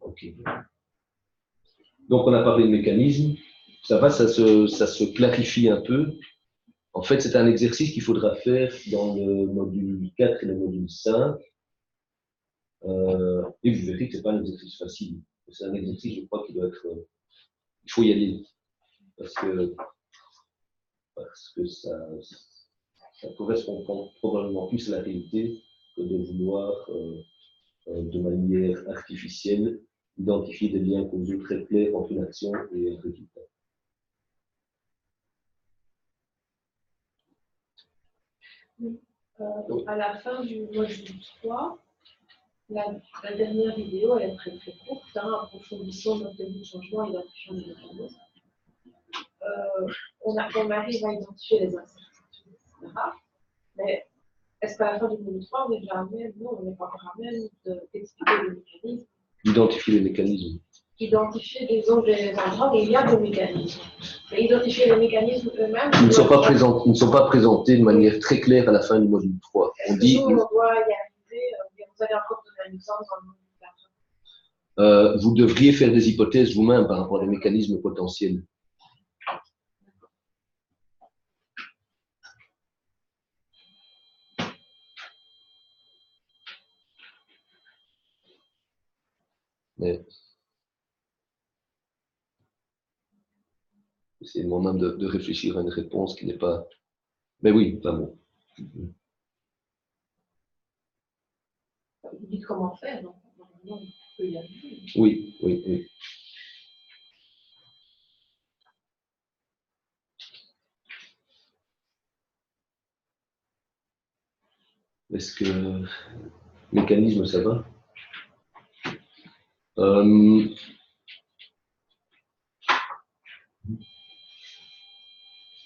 Okay. Donc on a parlé de mécanismes. Ça va, ça se clarifie un peu. En fait, c'est un exercice qu'il faudra faire dans le module 4 et le module 5. Et vous verrez que ce n'est pas un exercice facile. C'est un exercice, je crois, qui doit être. Il faut y aller. Parce que ça correspond probablement plus à la réalité que de vouloir, de manière artificielle, identifier des liens causaux très clairs entre une action et un résultat. À la fin du module 3, la dernière vidéo, elle est très très courte, approfondissant notre début de changement, identifiant les mécanismes. On arrive à identifier les incertitudes, etc. Mais est-ce qu'à la fin du module 3, on est déjà à même, non, on n'est pas encore à même d'expliquer les mécanismes. Identifier les mécanismes. Identifier, disons, des endroits où il y a des mécanismes. Mais identifier les mécanismes eux-mêmes. Ils ne sont pas présentés de manière très claire à la fin du module 3. On dit. On doit y arriver, vous allez encore donner un exemple dans le module 4. Vous devriez faire des hypothèses vous-même par rapport à des mécanismes potentiels. Mais c'est le moment de réfléchir à une réponse qui n'est pas. Mais oui, pas bon. Vous dites comment faire, donc normalement, on peut y arriver. Oui. Est-ce que mécanisme, ça va?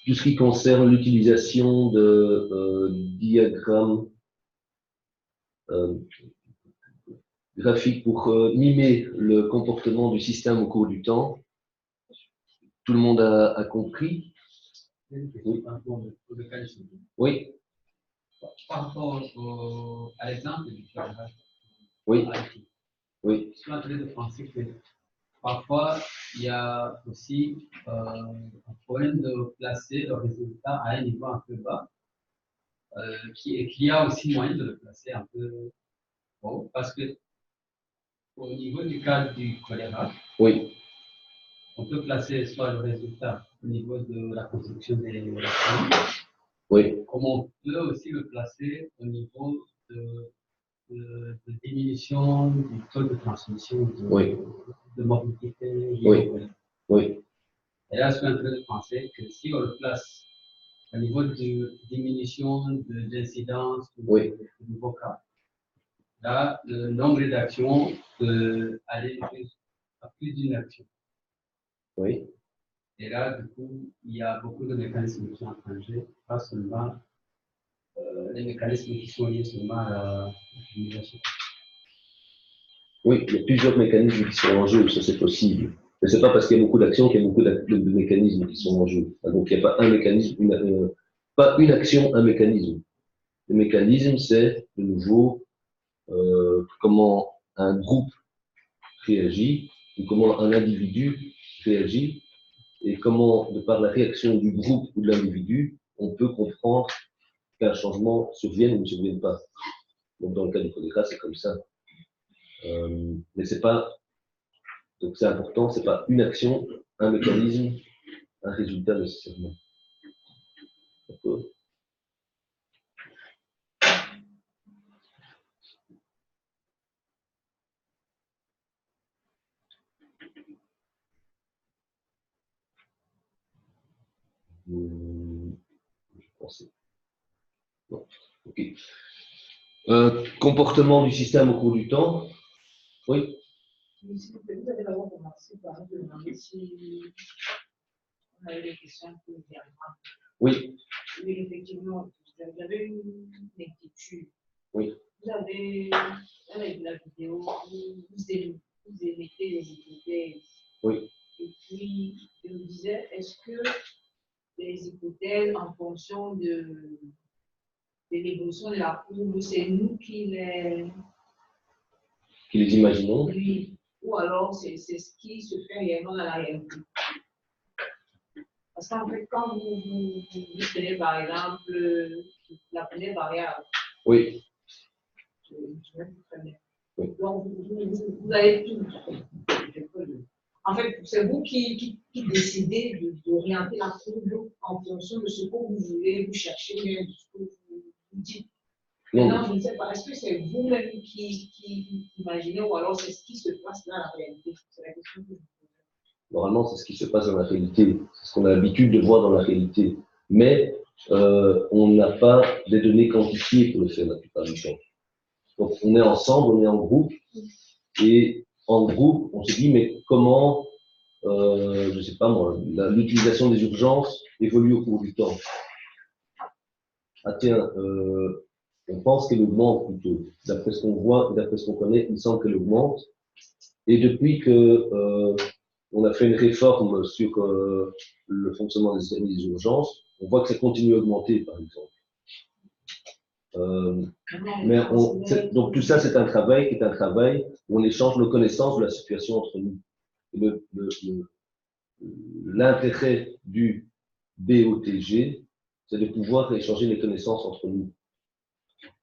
Tout ce qui concerne l'utilisation de diagrammes, graphique pour mimer le comportement du système au cours du temps. Tout le monde a compris? Oui. Par rapport au mécanisme. Oui. Par rapport à l'exemple du tirage. Oui. Oui. Je suis en train de penser que parfois, il y a aussi un problème de placer le résultat à un niveau un peu bas, qu'il y a aussi moyen de le placer un peu haut, parce que au niveau du cas du choléra, oui. On peut placer soit le résultat au niveau de la construction des oui. comme on peut aussi le placer au niveau de diminution du taux de transmission de mobilité. Oui. Oui. Et là, je suis en train de penser que si on le place au niveau de diminution d'incidence de nouveaux cas, là, le nombre d'actions peut aller à plus d'une action. Oui. Et là, du coup, il y a beaucoup de mécanismes qui sont en danger, pas seulement les mécanismes qui sont liés seulement à l'utilisation. Oui, il y a plusieurs mécanismes qui sont en jeu, ça c'est possible. Mais ce n'est pas parce qu'il y a beaucoup d'actions qu'il y a beaucoup de mécanismes qui sont en jeu. Donc il n'y a pas un mécanisme, pas une action, un mécanisme. Le mécanisme, c'est de nouveau comment un groupe réagit, ou comment un individu réagit, et comment, de par la réaction du groupe ou de l'individu, on peut comprendre qu'un changement survienne ou ne survienne pas. Donc dans le cas du choléra, c'est comme ça. Mais c'est pas, donc c'est important, c'est pas une action, un mécanisme, un résultat nécessairement. D'accord. Je pensais. Non. Ok. Comportement du système au cours du temps. Oui. Vous avez d'abord commencé par demander si on avait des questions pour le diagramme. Oui. Oui, effectivement, vous avez une inquiétude. Oui. Vous avez, avec la vidéo, vous émettez les hypothèses. Oui. Et puis, je me disais, est-ce que les hypothèses, en fonction de l'évolution de la courbe, c'est nous qui les imaginons? Oui. Ou alors c'est ce qui se fait réellement dans la réalité. Parce qu'en fait, quand vous prenez par exemple la première variable, oui. Je vais vous très bien. Oui. Donc, vous avez tout. En fait, c'est vous qui décidez d'orienter la courbe en fonction de ce que vous voulez, vous cherchez, de ce que vous dites. Maintenant, je ne sais pas, est-ce que c'est vous-même qui imaginez ou alors c'est ce qui se passe dans la réalité? C'est la question que je vous pose. Normalement, c'est ce qui se passe dans la réalité. C'est ce qu'on a l'habitude de voir dans la réalité. Mais on n'a pas des données quantifiées pour le faire la plupart du temps. Donc, on est ensemble, on est en groupe. Et en groupe, on se dit, mais comment, je ne sais pas moi, l'utilisation des urgences évolue au cours du temps? Ah tiens, on pense qu'elle augmente plutôt. D'après ce qu'on voit, d'après ce qu'on connaît, il semble qu'elle augmente. Et depuis que on a fait une réforme sur le fonctionnement des services d'urgence, on voit que ça continue à augmenter, par exemple. Donc tout ça, c'est un travail qui est un travail où on échange nos connaissances de la situation entre nous. L'intérêt du BOTG, c'est de pouvoir échanger les connaissances entre nous.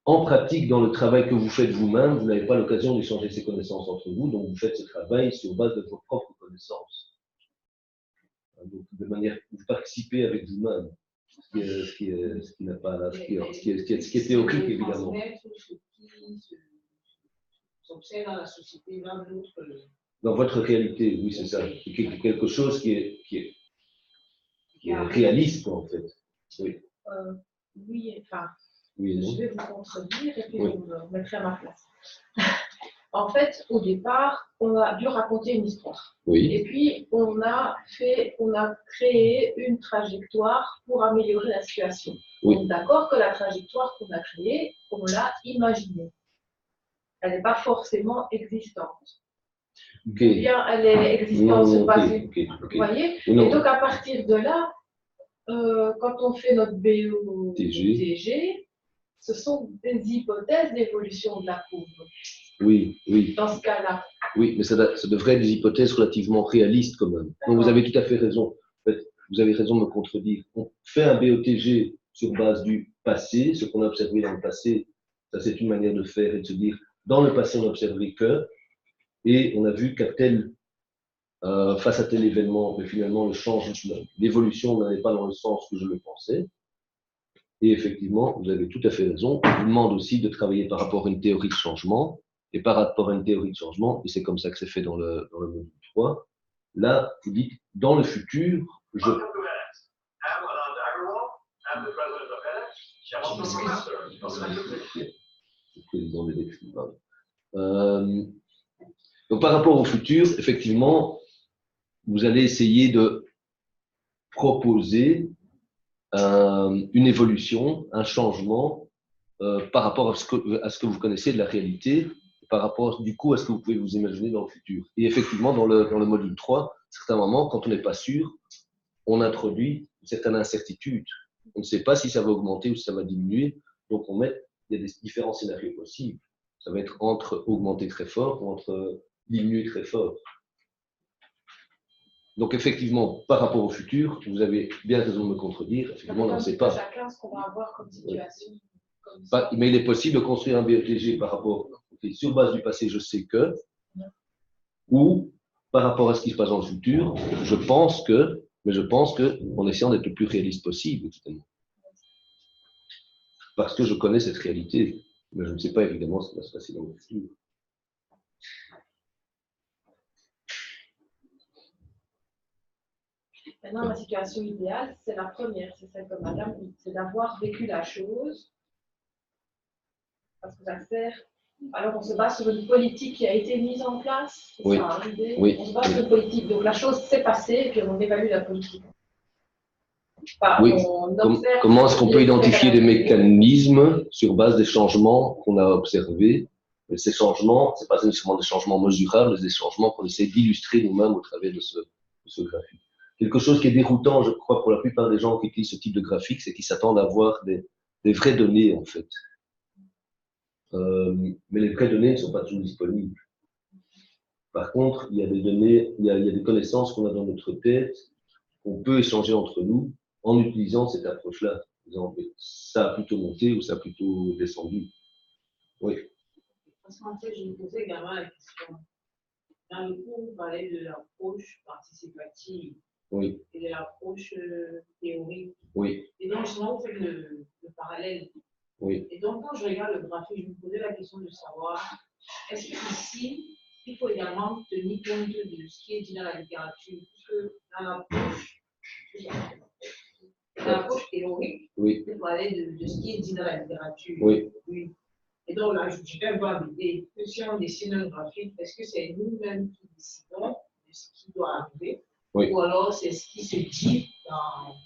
En pratique, dans le travail que vous faites vous-même, vous n'avez pas l'occasion d'échanger ces connaissances entre vous, donc vous faites ce travail sur base de vos propres connaissances. Donc, de manière, vous participez avec vous-même, ce qui est théorique, évidemment. Ce qui s'observe dans la société, dans l'autre. Dans votre réalité, oui, c'est ça. C'est quelque chose qui est réaliste, quoi, en fait. Oui. Oui, enfin, oui, je vais vous contredire et puis vous me remettrez à ma place. En fait, au départ, on a dû raconter une histoire. Oui. Et puis, on a créé une trajectoire pour améliorer la situation. Oui. Donc, d'accord que la trajectoire qu'on a créée, on l'a imaginée. elle n'est pas forcément existante. Ok. Ou bien elle est existante sur base du... Ok. Vous voyez? Non. Et donc à partir de là, quand on fait notre BOTG, ce sont des hypothèses d'évolution de la courbe. Oui. Dans ce cas-là. Oui, mais ça devrait être des hypothèses relativement réalistes quand même. Donc vous avez tout à fait raison. En fait, vous avez raison de me contredire. On fait un BOTG sur base du passé, ce qu'on a observé dans le passé, ça c'est une manière de faire et de se dire, dans le passé on a observé que, et on a vu qu'à face à tel événement, mais finalement l'évolution n'allait pas dans le sens que je le pensais. Et effectivement, vous avez tout à fait raison. On vous demande aussi de travailler par rapport à une théorie de changement. Et par rapport à une théorie de changement, et c'est comme ça que c'est fait dans le module 3, là, vous dites, dans le futur, je... Donc par rapport au futur, effectivement, vous allez essayer de proposer une évolution, un changement par rapport à ce que vous connaissez de la réalité, par rapport du coup à ce que vous pouvez vous imaginer dans le futur. Et effectivement, dans le module 3, à certains moments, quand on n'est pas sûr, on introduit une certaine incertitude. On ne sait pas si ça va augmenter ou si ça va diminuer, donc il y a des différents scénarios possibles. Ça va être entre augmenter très fort ou entre diminuer très fort. Donc effectivement, par rapport au futur, vous avez bien raison de me contredire, effectivement, on n'en sait pas. Chacun ce qu'on va avoir comme situation. Mais il est possible de construire un BOTG par rapport, sur base du passé, je sais que, ou par rapport à ce qui se passe dans le futur, je pense que, en essayant d'être le plus réaliste possible, évidemment. Parce que je connais cette réalité, mais je ne sais pas évidemment ce qui va se passer dans le futur. Maintenant, la situation idéale, c'est la première, c'est celle que madame dit, c'est d'avoir vécu la chose, parce que ça sert. Alors, on se base sur une politique qui a été mise en place, c'est ça l'idée. On se base sur une politique, donc la chose s'est passée, et puis on évalue la politique. Comment est-ce qu'on peut identifier des mécanismes sur base des changements qu'on a observés? Ces changements, ce n'est pas nécessairement des changements mesurables, c'est des changements qu'on essaie d'illustrer nous-mêmes au travers de ce graphique. Quelque chose qui est déroutant, je crois, pour la plupart des gens qui utilisent ce type de graphique, c'est qu'ils s'attendent à avoir des vraies données, en fait. Mais les vraies données ne sont pas toujours disponibles. Par contre, il y a des données, il y a des connaissances qu'on a dans notre tête, qu'on peut échanger entre nous en utilisant cette approche-là. Par exemple, ça a plutôt monté ou ça a plutôt descendu. Oui. Parce qu'en fait, je me posais également la question. Dans le cours, vous parlez de l'approche participative. Oui. Et de l'approche théorique. Oui. Et donc, justement, vous faites le parallèle. Oui. Et donc, quand je regarde le graphique, je me posais la question de savoir, est-ce qu'ici, il faut également tenir compte de ce qui est dit dans la littérature, puisque dans l'approche théorique, oui. vous parlez de ce qui est dit dans la littérature. Oui. Oui. Et donc là, je vais voir l'idée que si on dessine un graphique, est-ce que c'est nous-mêmes qui décidons de ce qui doit arriver? Oui. Ou alors c'est ce qui se dit dans...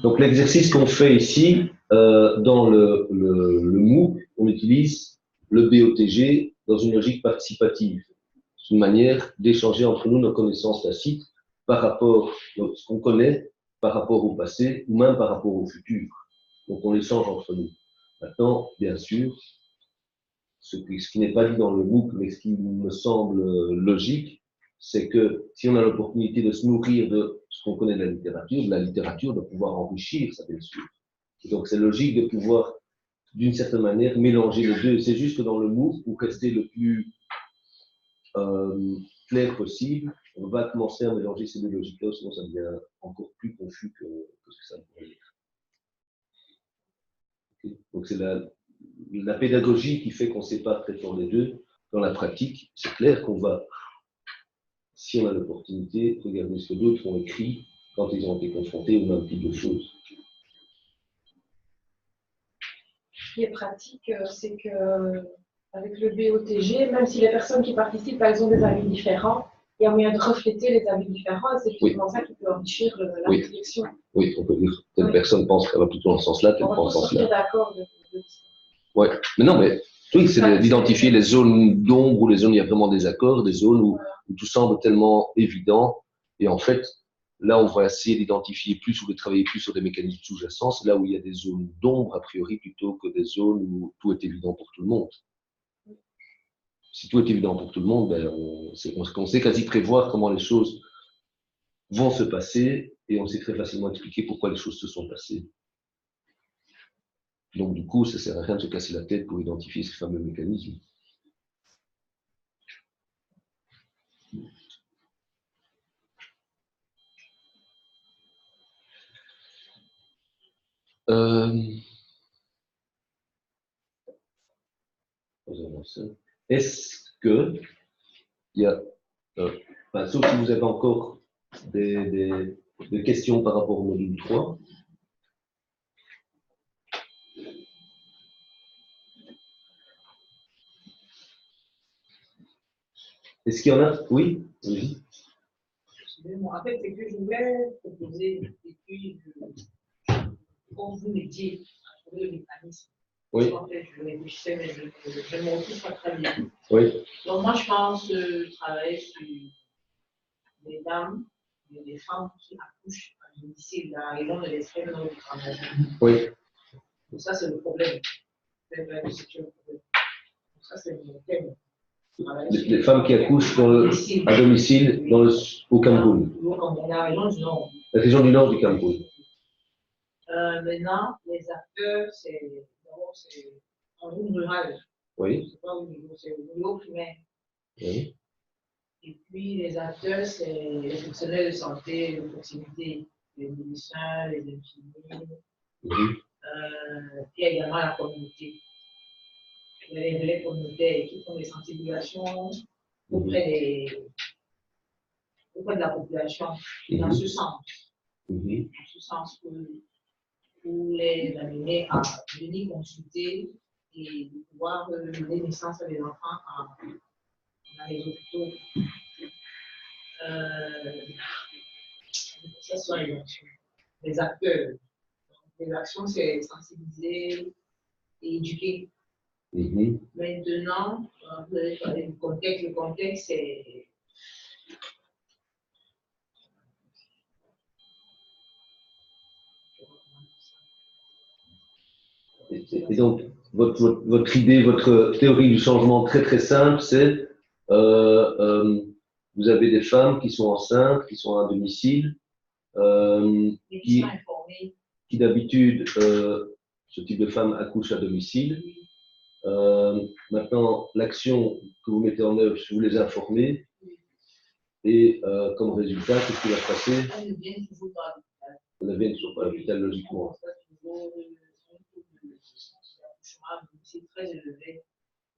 Donc l'exercice qu'on fait ici, dans le MOOC, on utilise le BOTG dans une logique participative. C'est une manière d'échanger entre nous nos connaissances tacites par rapport à ce qu'on connaît, par rapport au passé ou même par rapport au futur. Donc on échange entre nous. Maintenant, bien sûr, ce qui n'est pas dit dans le MOOC, mais ce qui me semble logique, c'est que si on a l'opportunité de se nourrir de ce qu'on connaît de la littérature de pouvoir enrichir ça, bien sûr. Et donc, c'est logique de pouvoir, d'une certaine manière, mélanger les deux. C'est juste que dans le MOOC, pour rester le plus clair possible, on va commencer à mélanger ces deux logiques-là, sinon ça devient encore plus confus que ce que ça pourrait être. Okay. Donc, c'est la pédagogie qui fait qu'on sépare très fort les deux. Dans la pratique, c'est clair qu'on va, si on a l'opportunité, regarder ce que d'autres ont écrit quand ils ont été confrontés au même type de choses. Ce qui est pratique, c'est que avec le BOTG, même si les personnes qui participent, elles ont des avis différents, il y a moyen de refléter les avis différents et c'est justement ça qui peut enrichir la réflexion. Oui, on peut dire telle personne pense qu'elle va plutôt dans ce sens-là, telle pense dans ce sens-là. D'accord. Oui, mais non, mais Oui, c'est d'identifier les zones d'ombre ou les zones où il y a vraiment des accords, des zones où tout semble tellement évident. Et en fait, là, on va essayer d'identifier plus ou de travailler plus sur des mécanismes sous-jacents. C'est là où il y a des zones d'ombre, a priori, plutôt que des zones où tout est évident pour tout le monde. Si tout est évident pour tout le monde, ben, on sait quasi prévoir comment les choses vont se passer et on sait très facilement expliquer pourquoi les choses se sont passées. Donc, du coup, ça ne sert à rien de se casser la tête pour identifier ces fameux mécanismes. Est-ce que il y a, sauf si vous avez encore des questions par rapport au module 3. Est-ce qu'il y en a? Oui? Oui. Excusez-moi, en fait, c'est que je voulais proposer des études comme vous l'étiez à trouver le mécanisme. Oui. En fait, je réfléchissais, mais je ne me retrouve pas très bien. Oui. Donc, moi, je pense travailler sur les dames, les femmes qui accouchent à domicile, la raison de l'extrême nord du travail. Oui. Donc, ça, c'est le problème. C'est vrai que c'est le problème. Donc, ça, c'est mon thème. Les femmes qui accouchent à domicile au Cameroun. La région du Nord. La région du Nord du Cameroun. Maintenant, les acteurs, c'est en zone rurale. Oui. C'est pas au niveau, c'est au niveau primaire. Oui. Et puis, les acteurs, c'est les professionnels de santé de proximité, les médecins, les infirmiers. Il y a également la communauté. Il y a les relais communautaires qui font des sensibilisations auprès de la population, dans ce sens. Dans ce sens pour les amener à venir consulter et pouvoir donner naissance à des enfants dans les hôpitaux. Ce sont les actions. Les acteurs. Les actions, c'est sensibiliser et éduquer. Maintenant, vous allez parler du contexte. Le contexte, c'est. Et donc, votre idée, votre théorie du changement très très simple, c'est vous avez des femmes qui sont enceintes, qui sont à domicile, qui d'habitude, ce type de femmes accouchent à domicile. Maintenant, l'action que vous mettez en œuvre, c'est vous les informer. Et comme résultat, qu'est-ce qui va se passer? Elles viennent toujours pas à l'hôpital. Elles viennent toujours pas à l'hôpital, logiquement. C'est très élevé.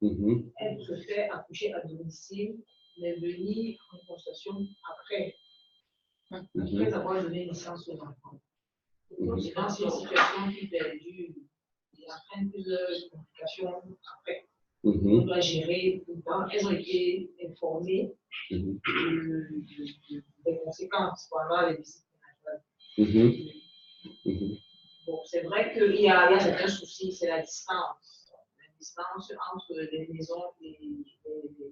Elle se fait accoucher à domicile, mais venir en consultation après avoir donné naissance aux enfants. Donc, c'est une situation qui perdure et entraîne plusieurs complications après. On doit gérer tout le temps. Elles ont été informées des conséquences pendant les visites naturelles. Bon, c'est vrai qu'il y a certains soucis, c'est la distance. La distance entre les maisons et les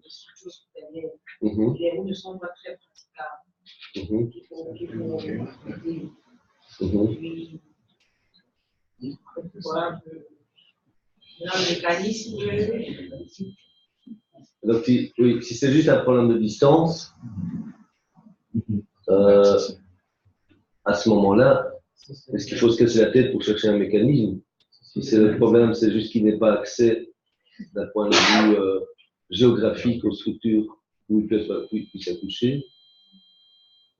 structures hospitalières. Les routes ne sont pas très praticables. Il faut voilà, le mécanisme. Donc, oui, si c'est juste un problème de distance, à ce moment-là, est-ce qu'il faut se casser la tête pour chercher un mécanisme? Si c'est le problème, c'est juste qu'il n'ait pas accès d'un point de vue géographique aux structures où il puisse accoucher.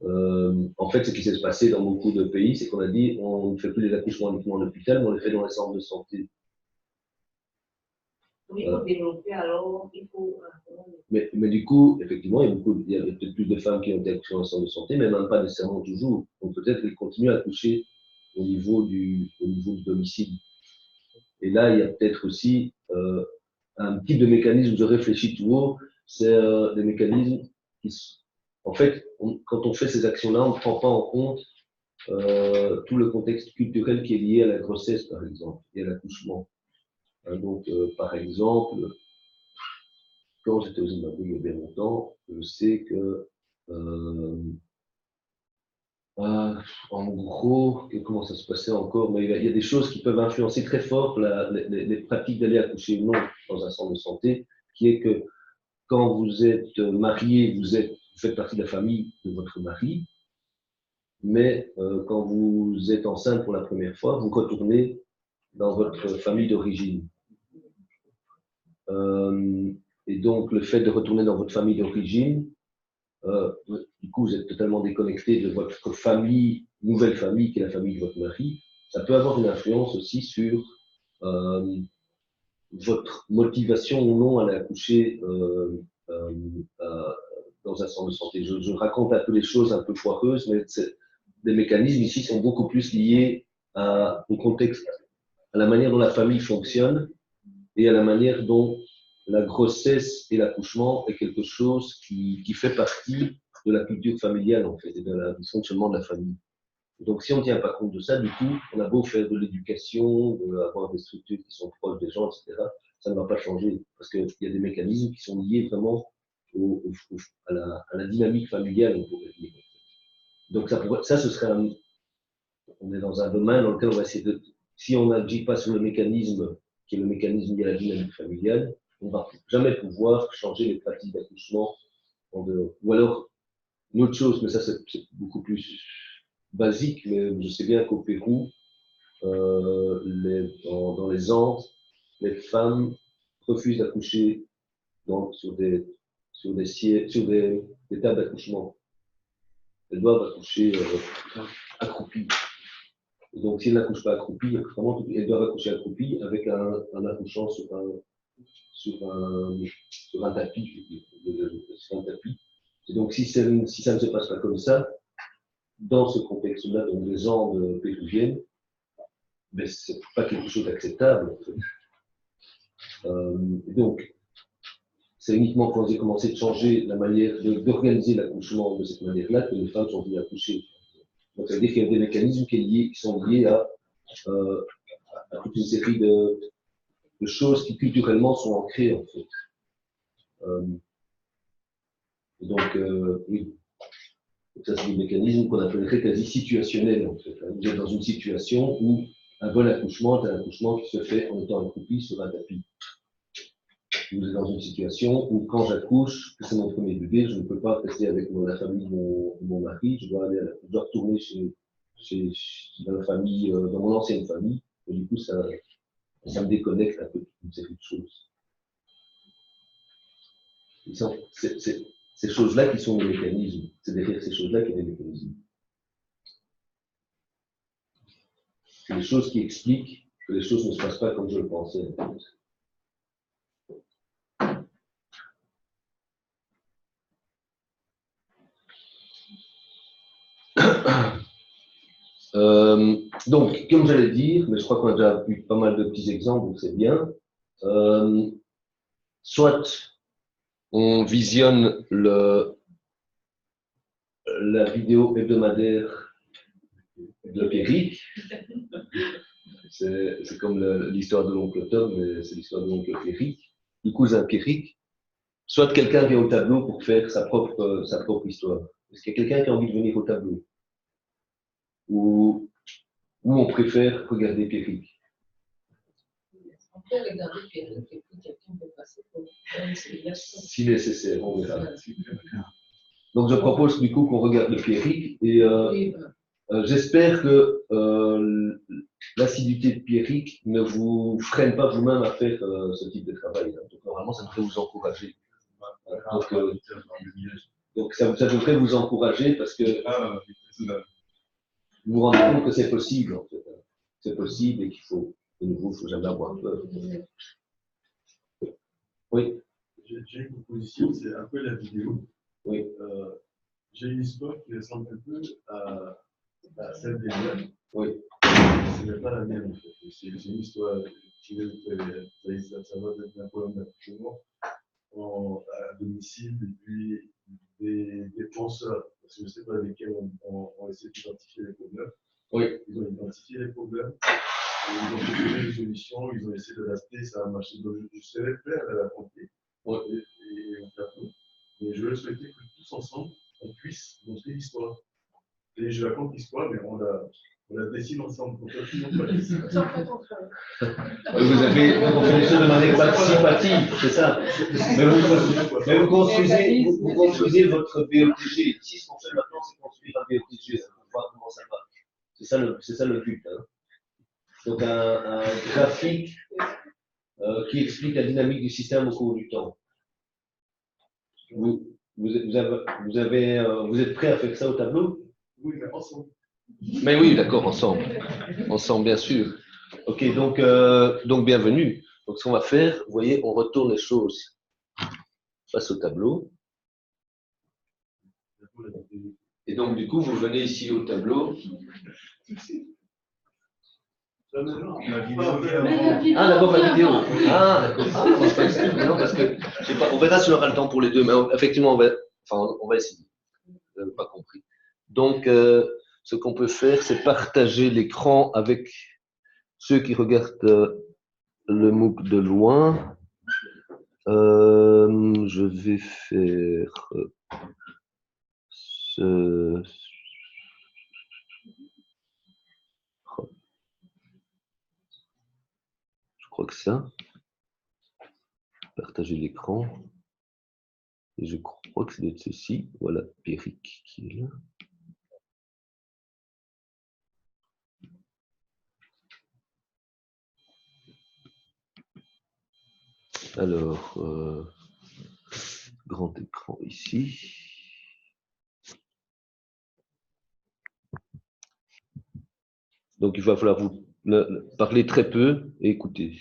En fait, ce qui s'est passé dans beaucoup de pays, c'est qu'on a dit on ne fait plus les accouchements uniquement en hôpital, mais on les fait dans les centres de santé. Il faut développer alors, il faut. Mais du coup, effectivement, il y a peut-être plus de femmes qui ont été accouchées dans le centre de santé, mais même pas nécessairement toujours. Donc peut-être qu'elles continuent à accoucher au niveau du domicile. Et là, il y a peut-être aussi un type de mécanisme, je réfléchis tout haut, c'est des mécanismes qui, en fait, quand on fait ces actions-là, on ne prend pas en compte tout le contexte culturel qui est lié à la grossesse, par exemple, et à l'accouchement. Hein, donc, par exemple, quand j'étais au Zimbabwe il y a bien longtemps, je sais que, en gros, comment ça se passait encore, mais il y a des choses qui peuvent influencer très fort les pratiques d'aller accoucher ou non dans un centre de santé, qui est que quand vous êtes marié, vous faites partie de la famille de votre mari, mais quand vous êtes enceinte pour la première fois, vous retournez dans votre famille d'origine. Et donc, le fait de retourner dans votre famille d'origine, du coup, vous êtes totalement déconnecté de votre famille, nouvelle famille, qui est la famille de votre mari. Ça peut avoir une influence aussi sur votre motivation ou non à aller accoucher dans un centre de santé. Je raconte un peu les choses un peu foireuses, mais les mécanismes ici sont beaucoup plus liés au contexte, à la manière dont la famille fonctionne et à la manière dont la grossesse et l'accouchement est quelque chose qui fait partie de la culture familiale, en fait, et du fonctionnement de la famille. Donc, si on ne tient pas compte de ça, du coup, on a beau faire de l'éducation, avoir des structures qui sont proches des gens, etc., ça ne va pas changer, parce qu'il y a des mécanismes qui sont liés vraiment à la dynamique familiale, on pourrait dire. Donc, ça ce serait on est dans un domaine dans lequel on va essayer de, si on n'agit pas sur le mécanisme, qui est le mécanisme lié à la dynamique familiale, on ne va jamais pouvoir changer les pratiques d'accouchement en dehors. Ou alors, une autre chose, mais ça c'est beaucoup plus basique, mais je sais bien qu'au Pérou, dans les Andes, les femmes refusent d'accoucher sur des tables d'accouchement. Elles doivent accoucher accroupies. Et donc, si elles n'accouchent pas accroupies, elles doivent accoucher accroupies avec un accouchant sur un tapis. Sur un tapis. Et donc, si ça ne se passe pas comme ça, dans ce contexte-là, donc les Andes péruviennes, mais c'est pas quelque chose d'acceptable, en fait. Donc, c'est uniquement quand j'ai commencé de changer la manière d'organiser l'accouchement de cette manière-là que les femmes sont venues accoucher. Donc, ça veut dire qu'il y a des mécanismes qui sont liés à toute une série de choses qui culturellement sont ancrées, en fait. Donc, oui. Donc, ça, c'est des mécanismes qu'on appellerait quasi situationnels, en fait. Vous êtes dans une situation où un bon accouchement est un accouchement qui se fait en étant accroupi sur un tapis. Vous êtes dans une situation où, quand j'accouche, que c'est mon premier bébé, je ne peux pas rester avec la famille de mon mari, je dois retourner dans la famille, dans mon ancienne famille, et du coup, ça me déconnecte un peu d'une série de choses. C'est ces choses-là qui sont les mécanismes. C'est derrière ces choses-là qu'il y a des mécanismes. C'est les choses qui expliquent que les choses ne se passent pas comme je le pensais. Donc, comme j'allais dire, mais je crois qu'on a déjà eu pas mal de petits exemples, donc c'est bien. Soit on visionne la vidéo hebdomadaire de Pierrick. C'est comme l'histoire de l'oncle Tom, mais c'est l'histoire de l'oncle Pierrick, du cousin Pierrick. Soit quelqu'un vient au tableau pour faire sa propre histoire. Est-ce qu'il y a quelqu'un qui a envie de venir au tableau? Ou on préfère regarder Pierrick? On peut regarder Pierrick et puis quelqu'un peut passer pour une civilisation. Si nécessaire, on verra. Donc je propose du coup qu'on regarde le Pierrick et j'espère que l'assiduité de Pierrick ne vous freine pas vous-même à faire ce type de travail. Donc normalement, ça devrait vous encourager. Donc ça devrait vous encourager parce que vous vous rendez compte que c'est possible en fait. C'est possible et qu'il faut, de nouveau, il ne faut jamais avoir peur. Oui. J'ai une proposition, c'est un peu la vidéo. Oui. J'ai une histoire qui ressemble un peu à celle des miennes. Oui. Ce n'est pas la mienne en fait. C'est une histoire qui ça va être un problème d'accouchement à domicile et puis des penseurs, parce que je ne sais pas lesquels on essaie d'identifier les problèmes. Oui. Ils ont identifié les problèmes, et ils ont trouvé des solutions, ils ont essayé d'adapter, ça a marché. Donc, je serais prêt à la compter Ouais. et on fait tout. Mais je souhaitais que tous ensemble, on puisse monter l'histoire. Et je raconte l'histoire, mais on la dessine ensemble pour que tout le monde participe. Sans prétention. On fait les choses de manière participative, c'est ça. Mais vous construisez votre BOTG. Ici, ce qu'on fait maintenant, c'est construire un BOTG. On va voir comment ça va. C'est ça le but. Hein. Donc, un graphique qui explique la dynamique du système au cours du temps. Vous êtes prêt à faire ça au tableau? Oui, mais ensemble. Mais oui, d'accord, ensemble. Ensemble, bien sûr. Ok, donc bienvenue. Donc, ce qu'on va faire, vous voyez, on retourne les choses face au tableau. Et donc, du coup, vous venez ici au tableau. Ah, d'abord la vidéo. Ah, d'accord. Ah, non, parce que, je sais pas, on verra si on aura le temps pour les deux, mais effectivement, on va essayer. Vous n'avez pas compris. Donc, ce qu'on peut faire, c'est partager l'écran avec ceux qui regardent le MOOC de loin. Je vais faire ce. Je crois que ça. Partager l'écran. Et je crois que c'est ceci. Voilà, Pierrick qui est là. Alors, grand écran ici. Donc, il va falloir vous parler très peu et écouter.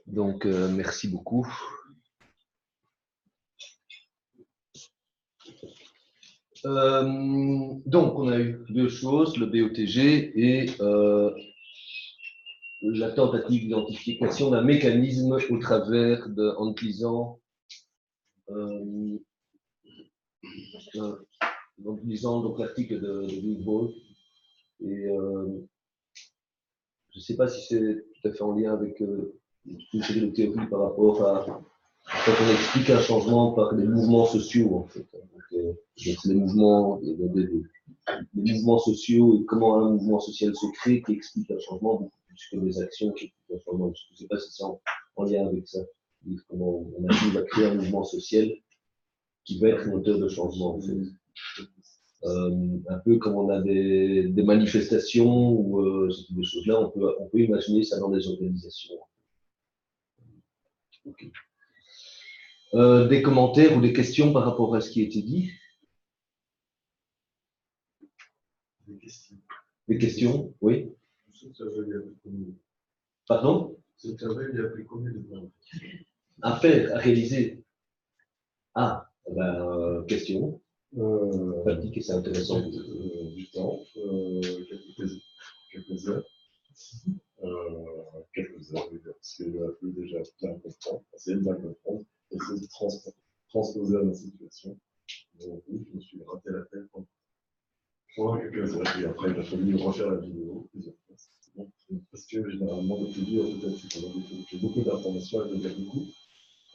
Donc, merci beaucoup. Donc, on a eu deux choses, le BOTG et la tentative d'identification d'un mécanisme au travers en utilisant donc l'article de Wilbur. Et je ne sais pas si c'est tout à fait en lien avec une série de théories par rapport à quand on explique un changement par des mouvements sociaux, en fait. Donc, c'est les mouvements, les mouvements sociaux et comment un mouvement social se crée qui explique un changement beaucoup plus que les actions qui expliquent un changement. Je ne sais pas si c'est en lien avec ça. Comment on arrive à créer un mouvement social qui va être moteur de changement, en fait. Un peu comme on a des manifestations ou ce type de choses-là, on peut imaginer ça dans des organisations. Okay. Des commentaires ou des questions par rapport à ce qui a été dit? Des questions. Des questions, oui. Pardon? Ce travail, il y a pris combien de temps? À faire, à réaliser. Ah, ben, question. Pratique et c'est intéressant. Du temps, quelques heures. Quelques heures, parce qu'il a fallu déjà bien comprendre, essayer de bien comprendre, essayer de transposer à la situation. Donc, oui, je me suis raté la tête pendant quelques heures, et après, il a fallu refaire la vidéo plusieurs fois. Bon, parce que généralement, le plus dur, peut-être, c'est qu'on a fait beaucoup d'informations à dire beaucoup,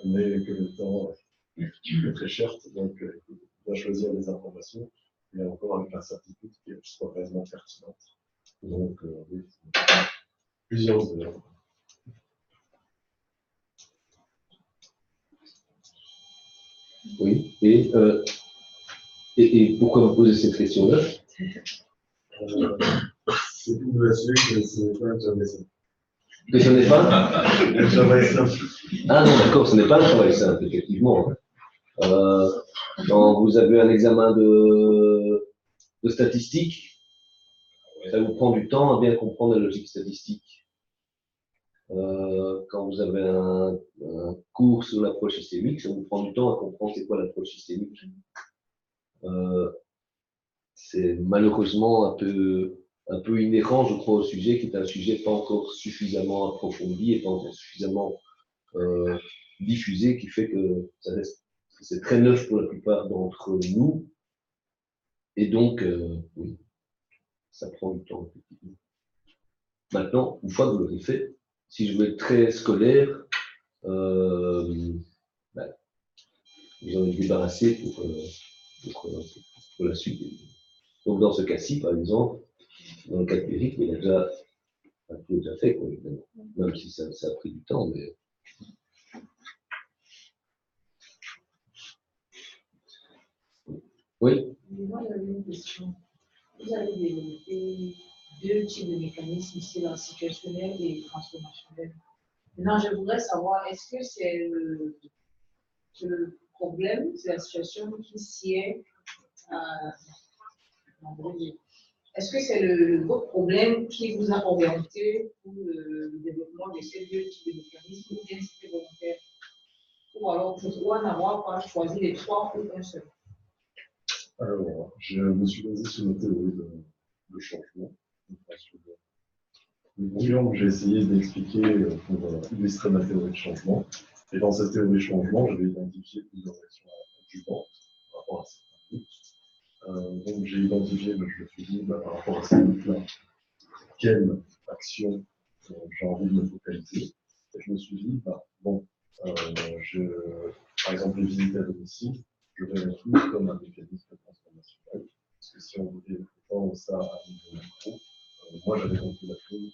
mais que le temps est très cher, donc il faut bien choisir les informations, et encore avec l'incertitude qui soit vraiment pertinente. Donc, oui, plusieurs heures. Oui, et pourquoi vous posez cette question-là? C'est une de la suite que ce n'est pas un travail simple. Que ce n'est pas Un travail simple. Ah non, d'accord, ce n'est pas un travail simple, effectivement. Quand vous avez un examen de statistiques, ça vous prend du temps à bien comprendre la logique statistique. Quand vous avez un cours sur l'approche systémique, ça vous prend du temps à comprendre c'est quoi l'approche systémique. C'est malheureusement un peu inhérent, je crois, au sujet, qui est un sujet pas encore suffisamment approfondi et pas encore suffisamment diffusé, qui fait que ça reste, c'est très neuf pour la plupart d'entre nous. Et donc, oui, ça prend du temps, effectivement. Maintenant, une fois que vous l'aurez fait, si je veux être très scolaire, vous en êtes débarrassé pour la suite. Donc, dans ce cas-ci, par exemple, dans le cas de Péric, il a déjà tout déjà fait, quoi, évidemment. Même si ça a pris du temps, mais. Oui. Moi, j'avais une question. Vous avez développé deux types de mécanismes ici, la situationnelle et transformationnelle. Maintenant, je voudrais savoir, est-ce que c'est le problème, c'est la situation qui sied à. Est-ce que c'est votre problème qui vous a orienté pour le développement de ces deux types de mécanismes ou bien c'était volontaire? Ou alors, pourquoi n'avoir pas choisi les trois ou un seul? Alors, je me suis basé sur une théorie de changement. Le brouillon que j'ai essayé d'expliquer pour illustrer ma théorie de changement. Et dans cette théorie de changement, j'avais identifié plusieurs actions adjuvantes par rapport à certains buts. Donc j'ai identifié, je me suis dit, par rapport à ces buts-là, quelle action j'ai envie de me focaliser. Et je me suis dit, par exemple, les visites à domicile, je verrais plus comme un mécanisme transformationnel. Parce que si on voulait prendre ça à un niveau macro, moi j'avais compris la chose,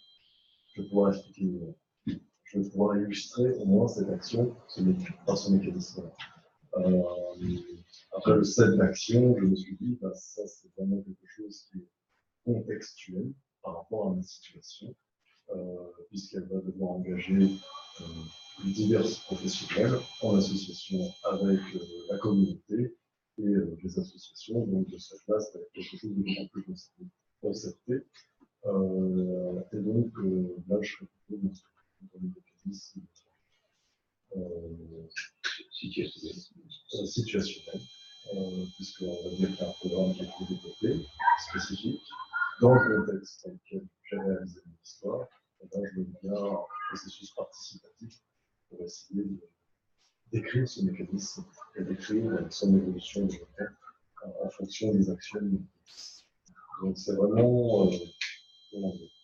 je vais pouvoir expliquer, je vais pouvoir illustrer au moins cette action par ce mécanisme-là. Après le set d'action, je me suis dit, ça c'est vraiment quelque chose qui est contextuel par rapport à ma situation, puisqu'elle va devoir engager divers professionnels en association avec la communauté et les associations. Donc de cette place, ça va être quelque chose de beaucoup plus concerté. Et donc là, je serais plutôt dans le mécanisme situationnel, puisqu'on va dire qu'il y a un programme qui a été développé, spécifique, dans le contexte dans lequel j'ai réalisé mon histoire. Et là, je me mets bien un processus participatif pour essayer de décrire ce mécanisme et décrire son évolution de en fonction des actions. Donc c'est vraiment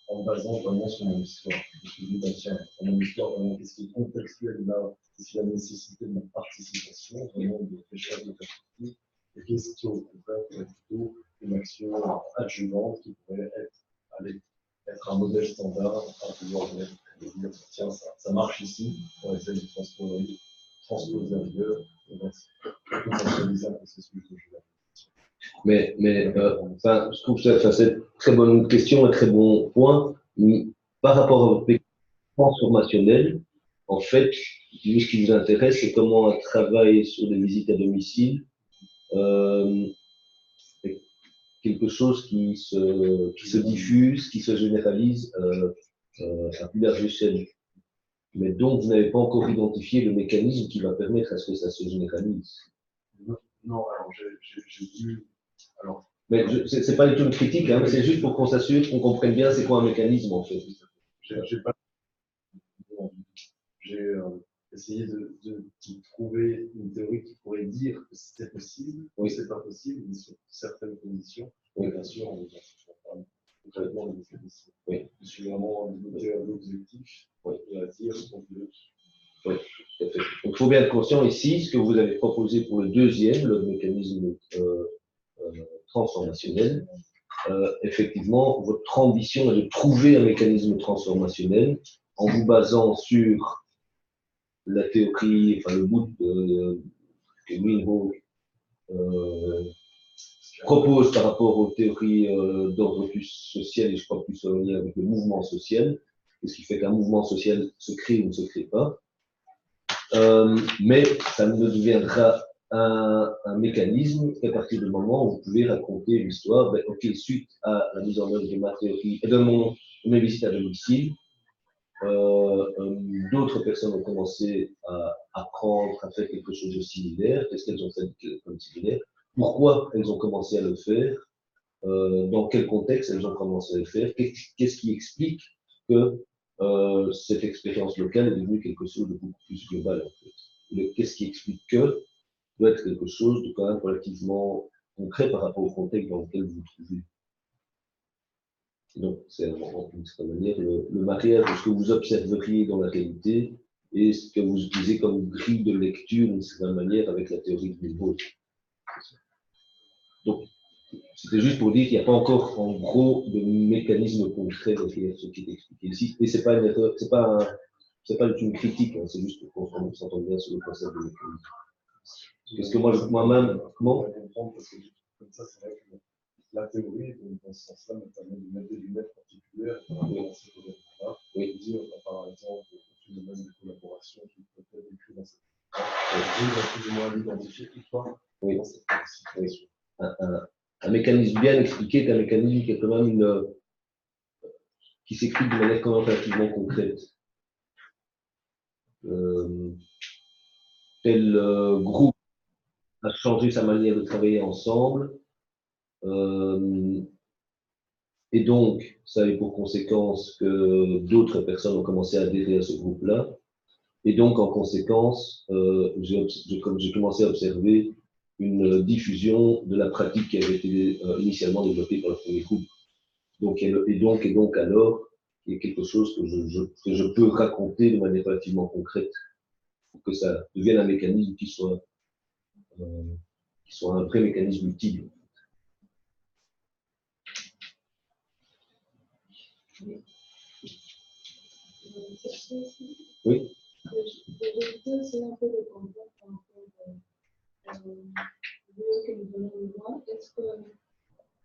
en basant vraiment sur mon histoire. Je me suis dit, tiens, dans mon histoire, vraiment, qu'est-ce qui est contextuel là, qu'est-ce qu'il y a la nécessité de ma participation, vraiment de pêchage de perspective, Les questions, au contraire, pourraient être plutôt une action adjuvante qui pourrait être un modèle standard à pouvoir mettre et dire tiens, ça marche ici, on essaie de transposer ailleurs, et donc potentialiser un processus de jeu. Mais enfin, je trouve que c'est une très bonne question, un très bon point. Par rapport à votre mécanisme transformationnel, en fait, ce qui vous intéresse, c'est comment un travail sur des visites à domicile est quelque chose qui se diffuse, qui se généralise à plus large échelle. Mais donc, vous n'avez pas encore identifié le mécanisme qui va permettre à ce que ça se généralise. Non, alors j'ai vu. Alors, mais c'est pas du tout une critique, hein, c'est juste pour qu'on s'assure qu'on comprenne bien c'est quoi un mécanisme en fait. J'ai essayé de trouver une théorie qui pourrait dire que c'est possible, ou c'est pas possible, mais sous certaines conditions. Oui, bien sûr, on parle concrètement de mécanisme. Oui. Je suis vraiment limité à l'objectif et à dire ce qu'on veut. Oui, tout à fait. Donc, il faut bien être conscient ici, ce que vous avez proposé pour le deuxième, le mécanisme transformationnel. Effectivement, votre ambition est de trouver un mécanisme transformationnel en vous basant sur la théorie, enfin le bout que Milho propose par rapport aux théories d'ordre plus social et je crois plus en lien avec le mouvement social, ce qui fait qu'un mouvement social se crée ou ne se crée pas. Mais ça ne deviendra un mécanisme qu'à partir du moment où vous pouvez raconter l'histoire. Ben, ok, suite à la mise en œuvre de ma théorie et de mes visites à domicile, d'autres personnes ont commencé à apprendre à faire quelque chose de similaire. Qu'est-ce qu'elles ont fait comme similaire? Pourquoi elles ont commencé à le faire? Dans quel contexte elles ont commencé à le faire? Qu'est-ce qui explique que cette expérience locale est devenue quelque chose de beaucoup plus global en fait? Qu'est-ce qui explique que doit être quelque chose de quand même relativement concret par rapport au contexte dans lequel vous vous trouvez? Donc, c'est d'une certaine manière le mariage de ce que vous observeriez dans la réalité et ce que vous utilisez comme grille de lecture d'une certaine manière avec la théorie de Milho. Donc, c'était juste pour dire qu'il n'y a pas encore en gros de mécanisme concret derrière ce qui est expliqué ici. Et c'est pas une erreur, c'est pas une critique, hein, c'est juste pour qu'on s'entende bien sur le concept de mécanisme. Parce que moi-même, comment comprendre parce que comme ça, c'est vrai que la théorie, dans ce sens-là, me permet de mettre des lunettes particulières par rapport à ces événements-là. Et dire, par exemple, au phénomène de collaboration qui peut être écrit dans cette plus ou moins l'identifier ou pas dans cette situation. Un mécanisme bien expliqué est un mécanisme qui est quand même qui s'explique de manière quand même relativement concrète. Tel groupe a changé sa manière de travailler ensemble. Et donc, ça a eu pour conséquence que d'autres personnes ont commencé à adhérer à ce groupe-là. Et donc, en conséquence, j'ai commencé à observer une diffusion de la pratique qui avait été initialement développée par le premier groupe. Donc, alors, il y a quelque chose que je peux raconter de manière relativement concrète pour que ça devienne un mécanisme qui soit un vrai mécanisme utile. Oui. Je c'est un peu le contexte par rapport que nous venons de voir. Est-ce que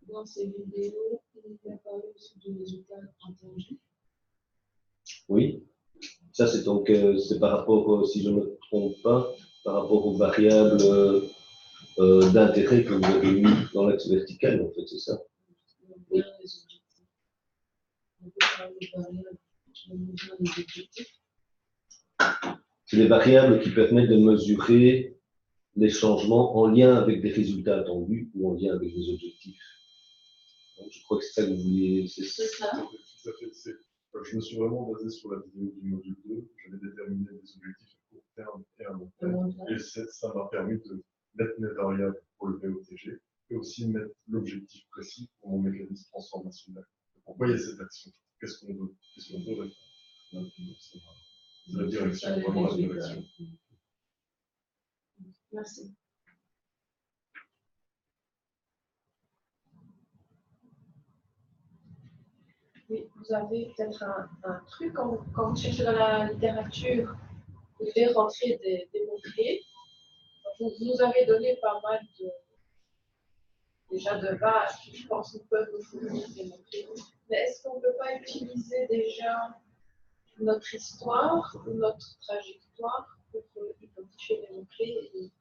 dans ces vidéos, il a parlé aussi du résultat entendu? Oui. Ça, c'est donc c'est par rapport, si je ne me trompe pas, par rapport aux variables d'intérêt que vous avez mis dans l'axe vertical, en fait, c'est ça? Oui. C'est les variables qui permettent de mesurer les changements en lien avec des résultats attendus ou en lien avec des objectifs. Donc, je crois que c'est ça que vous vouliez. C'est ça. Tout à fait. Je me suis vraiment basé sur la vidéo du module 2. J'avais déterminé des objectifs à court terme et à long terme. Et ça m'a permis de mettre mes variables pour le VOTG et aussi mettre l'objectif précis pour mon mécanisme transformationnel. Pourquoi il y a cette action? Qu'est-ce qu'on veut répondre? C'est la direction, vraiment la direction. Merci. Oui, vous avez peut-être un truc quand vous cherchez dans la littérature, vous devez rentrer des mots-clés. Vous nous avez donné pas mal déjà de bases qui, je pense, nous peuvent nous fournir des mots-clés. Mais est-ce qu'on ne peut pas utiliser déjà notre histoire ou notre trajectoire pour identifier des mots-clés et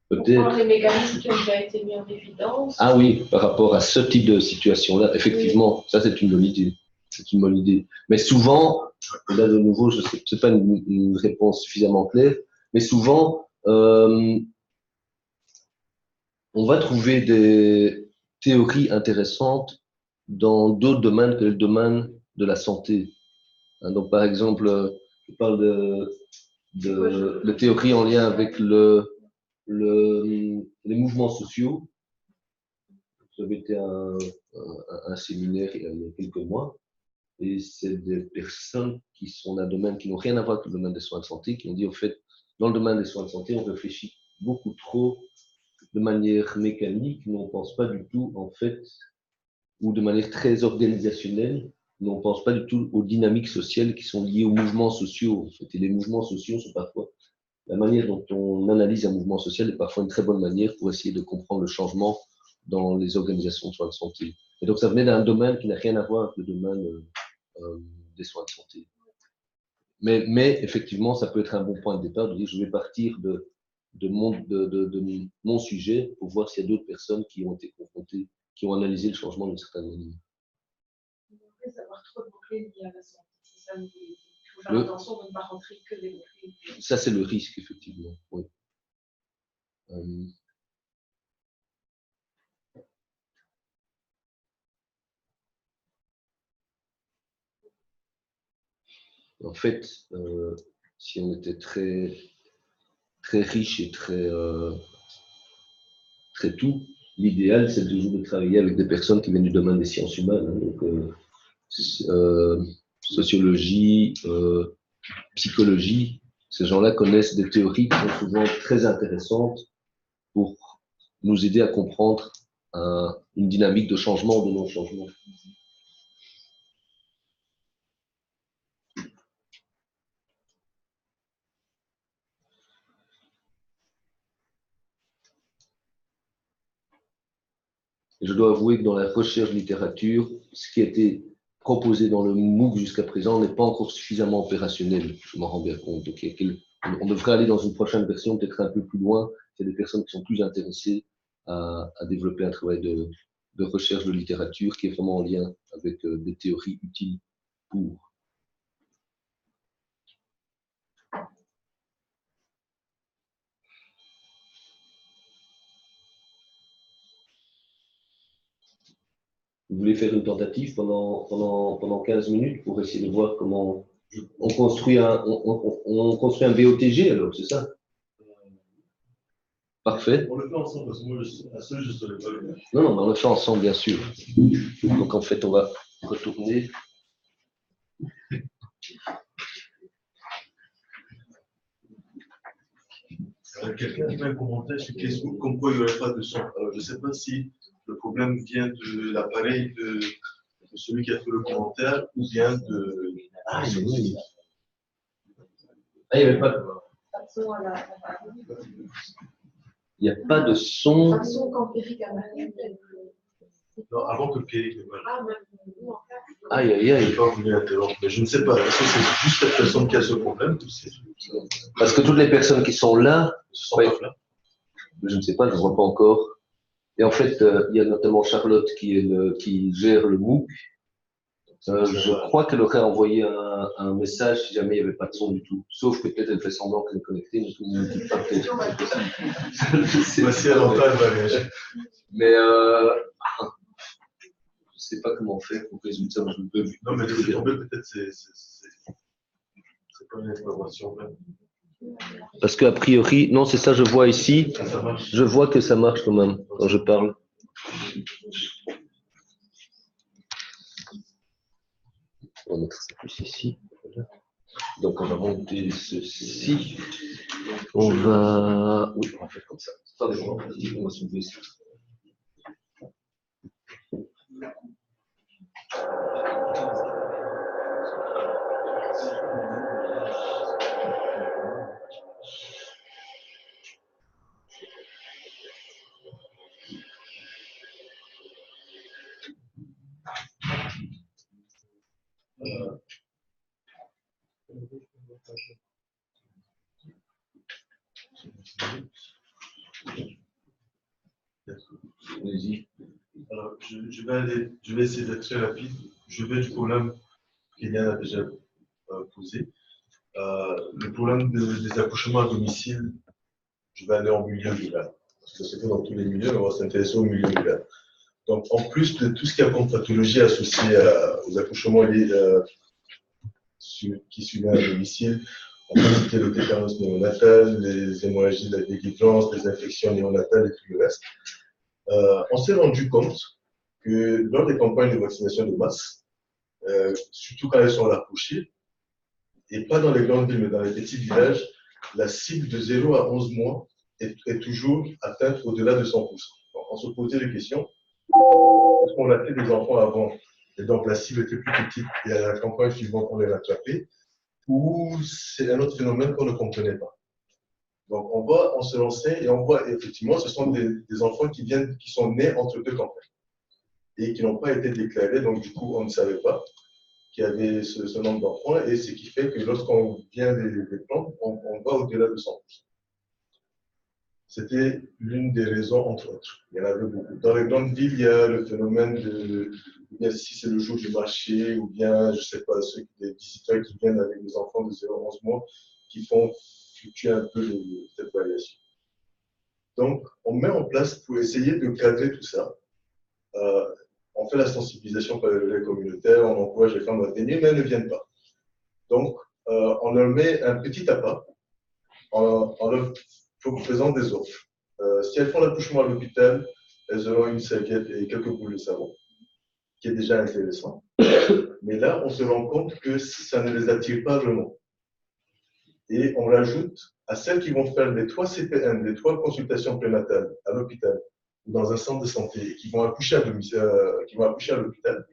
pour voir les mécanismes qui ont déjà été mis en évidence? Ah oui, par rapport à ce type de situation-là, effectivement, oui. Ça c'est une bonne idée. C'est une bonne idée. Mais souvent, là de nouveau, je sais, c'est pas une réponse suffisamment claire, mais souvent, on va trouver des théories intéressantes dans d'autres domaines que le domaine de la santé. Donc, par exemple, je parle de théories en lien avec les mouvements sociaux. J'avais été à un séminaire il y a quelques mois, et c'est des personnes qui sont dans un domaine qui n'ont rien à voir avec le domaine des soins de santé, qui ont dit, en fait, dans le domaine des soins de santé, on réfléchit beaucoup trop de manière mécanique, mais on ne pense pas du tout, en fait, ou de manière très organisationnelle, mais on ne pense pas du tout aux dynamiques sociales qui sont liées aux mouvements sociaux, en fait. Et les mouvements sociaux sont parfois, la manière dont on analyse un mouvement social est parfois une très bonne manière pour essayer de comprendre le changement dans les organisations de soins de santé. Et donc, ça venait d'un domaine qui n'a rien à voir avec le domaine des soins de santé. Mais effectivement, ça peut être un bon point de départ de dire je vais partir de mon sujet pour voir s'il y a d'autres personnes qui ont été confrontées, qui ont analysé le changement d'une certaine manière. On devrait avoir trop de mots-clés liés à la santé. C'est ça, il faut faire attention de ne pas rentrer que des mots-clés. Ça, c'est le risque, effectivement. Oui. En fait, si on était très, très riche et très tout, l'idéal, c'est toujours de travailler avec des personnes qui viennent du domaine des sciences humaines. Hein, donc, sociologie, psychologie, ces gens-là connaissent des théories qui sont souvent très intéressantes pour nous aider à comprendre une dynamique de changement ou de non-changement. Je dois avouer que dans la recherche littérature, ce qui a été proposé dans le MOOC jusqu'à présent n'est pas encore suffisamment opérationnel, je m'en rends bien compte. Donc, on devrait aller dans une prochaine version, peut-être un peu plus loin. Il y a des personnes qui sont plus intéressées à développer un travail de recherche de littérature qui est vraiment en lien avec des théories utiles pour. Vous voulez faire une tentative pendant 15 minutes pour essayer de voir comment on construit on construit un BOTG alors, c'est ça? Parfait. On le fait ensemble parce que moi, à seul, je ne saurais pas le faire. Non, on le fait ensemble, bien sûr. Donc en fait, on va retourner. Quelqu'un qui met un commentaire sur Facebook comme quoi il n'y aurait pas de son. Alors je ne sais pas si le problème vient de l'appareil de celui qui a fait le commentaire ou bien de. Ah, oui. Ah, il n'y avait pas de. Il n'y a pas de son. Non, avant que Pierre ne parle. Aïe, aïe, aïe. Je n'ai pas voulu interrompre, mais je ne sais pas. Est-ce que c'est juste cette personne qui a ce problème? Parce que toutes les personnes qui sont là, ouais, je ne sais pas, je ne vois pas encore. Et en fait, il y a notamment Charlotte qui gère le MOOC. Je crois qu'elle aurait envoyé un message si jamais il n'y avait pas de son du tout. Sauf que peut-être elle fait semblant qu'elle est connectée, mais tout le monde ne dit pas peut-être. Voici à l'antenne, mais je ne sais pas comment faire pour résoudre ça. Je ne peux plus. Non, mais peut-être c'est pas une information même. Parce qu'a priori, non, c'est ça, je vois ici. Je vois que ça marche quand même quand je parle. On va mettre ça plus ici. Donc on va monter ceci. On va. Oui, on va faire comme ça. Attendez, on va soulever ça. Allez-y. Alors, je vais essayer d'être très rapide. Je vais du problème qu'Eliane a déjà posé. Le problème des accouchements à domicile, je vais aller en milieu rural. Parce que c'était dans tous les milieux, on va s'intéresser au milieu rural. Donc, en plus de tout ce qui a comme pathologie associée aux accouchements qui suivaient à domicile, on peut citer le tétanos néonatal, les hémorragies de la délivrance, les infections néonatales et tout le reste. On s'est rendu compte que lors des campagnes de vaccination de masse, surtout quand elles sont rapprochées, et pas dans les grandes villes, mais dans les petits villages, la cible de 0 à 11 mois est toujours atteinte au-delà de 100%. Donc, on se posait des questions. Est-ce qu'on a fait des enfants avant et donc la cible était plus petite et à la campagne suivante on les rattrapait, ou c'est un autre phénomène qu'on ne comprenait pas. Donc on se lançait et on voit effectivement ce sont des enfants qui sont nés entre deux campagnes et qui n'ont pas été déclarés, donc du coup on ne savait pas qu'il y avait ce nombre d'enfants, et ce qui fait que lorsqu'on vient les prendre, on va au-delà de 100%. C'était l'une des raisons, entre autres. Il y en avait beaucoup. Dans les grandes villes, il y a le phénomène ou bien si c'est le jour du marché, ou bien, je ne sais pas, des visiteurs qui viennent avec des enfants de 0 à 11 mois, qui font fluctuer un peu cette variation. Donc, on met en place pour essayer de cadrer tout ça. On fait la sensibilisation par le relais communautaire, on encourage les femmes à venir, mais elles ne viennent pas. Donc, on leur met un petit appât en leur faisant des offres. Si elles font l'accouchement à l'hôpital, elles auront une serviette et quelques boules de savon, qui est déjà intéressant. Mais là, on se rend compte que ça ne les attire pas vraiment. Et on rajoute à celles qui vont faire les 3 CPN, les 3 consultations prénatales à l'hôpital ou dans un centre de santé, qui vont accoucher à l'hôpital,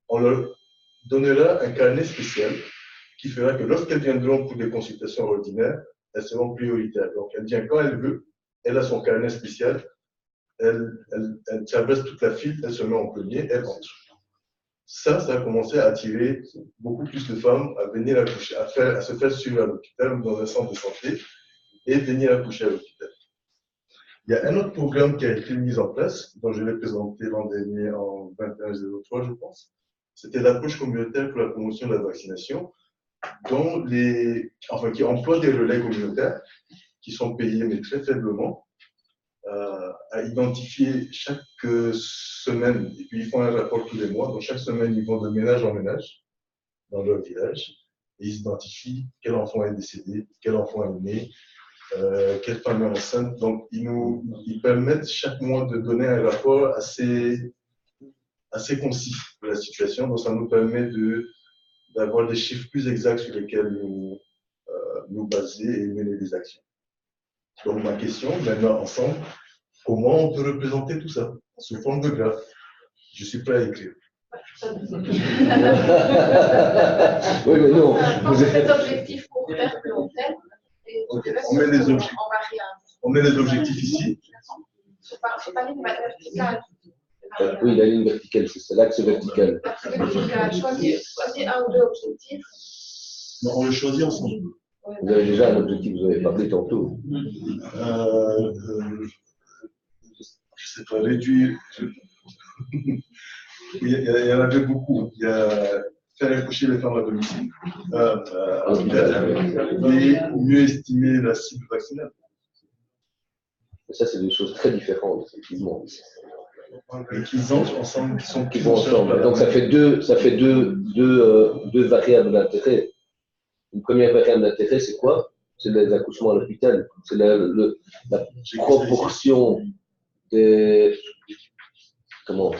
on leur donnera un carnet spécial qui fera que lorsqu'elles viendront pour des consultations ordinaires, elles seront prioritaires. Donc, elle vient quand elle veut, elle a son carnet spécial, elle traverse toute la file, elle se met en premier, elle rentre. Ça a commencé à attirer beaucoup plus de femmes à venir accoucher, à se faire suivre à l'hôpital ou dans un centre de santé et venir accoucher à l'hôpital. Il y a un autre programme qui a été mis en place, dont je l'ai présenté l'an dernier en 2103, je pense. C'était l'approche communautaire pour la promotion de la vaccination, qui emploie des relais communautaires qui sont payés, mais très faiblement, à identifier chaque semaine, et puis ils font un rapport tous les mois, donc chaque semaine ils vont de ménage en ménage dans leur village, et ils identifient quel enfant est décédé, quel enfant est né, quelle femme est enceinte. Donc ils permettent chaque mois de donner un rapport assez concis de la situation, donc ça nous permet d'avoir des chiffres plus exacts sur lesquels nous baser et mener des actions. Donc ma question, maintenant ensemble, comment on peut représenter tout ça sous forme de graphe? Je suis prêt à écrire. Oui, mais non. Vous avez des objectifs pour faire plus long terme. Okay. On met les objectifs ici. C'est pas ligne verticale. Oui, la ligne verticale, c'est ça, l'axe vertical. L'axe vertical, choisir un ou deux objectifs. Non, on le choisit ensemble. Vous avez déjà un objectif, vous avez parlé tantôt. Je sais pas, réduire. Il y en avait beaucoup. Il y a faire accoucher les femmes à domicile, à l'hôpital, et mieux estimer la cible vaccinale. Ça, c'est deux choses très différentes, effectivement. Et qu'ils entrent ensemble, qui vont ensemble. Donc ça fait deux variables d'intérêt. Une première variable d'intérêt, c'est quoi? C'est les accouchements à l'hôpital. C'est la proportion des. Comment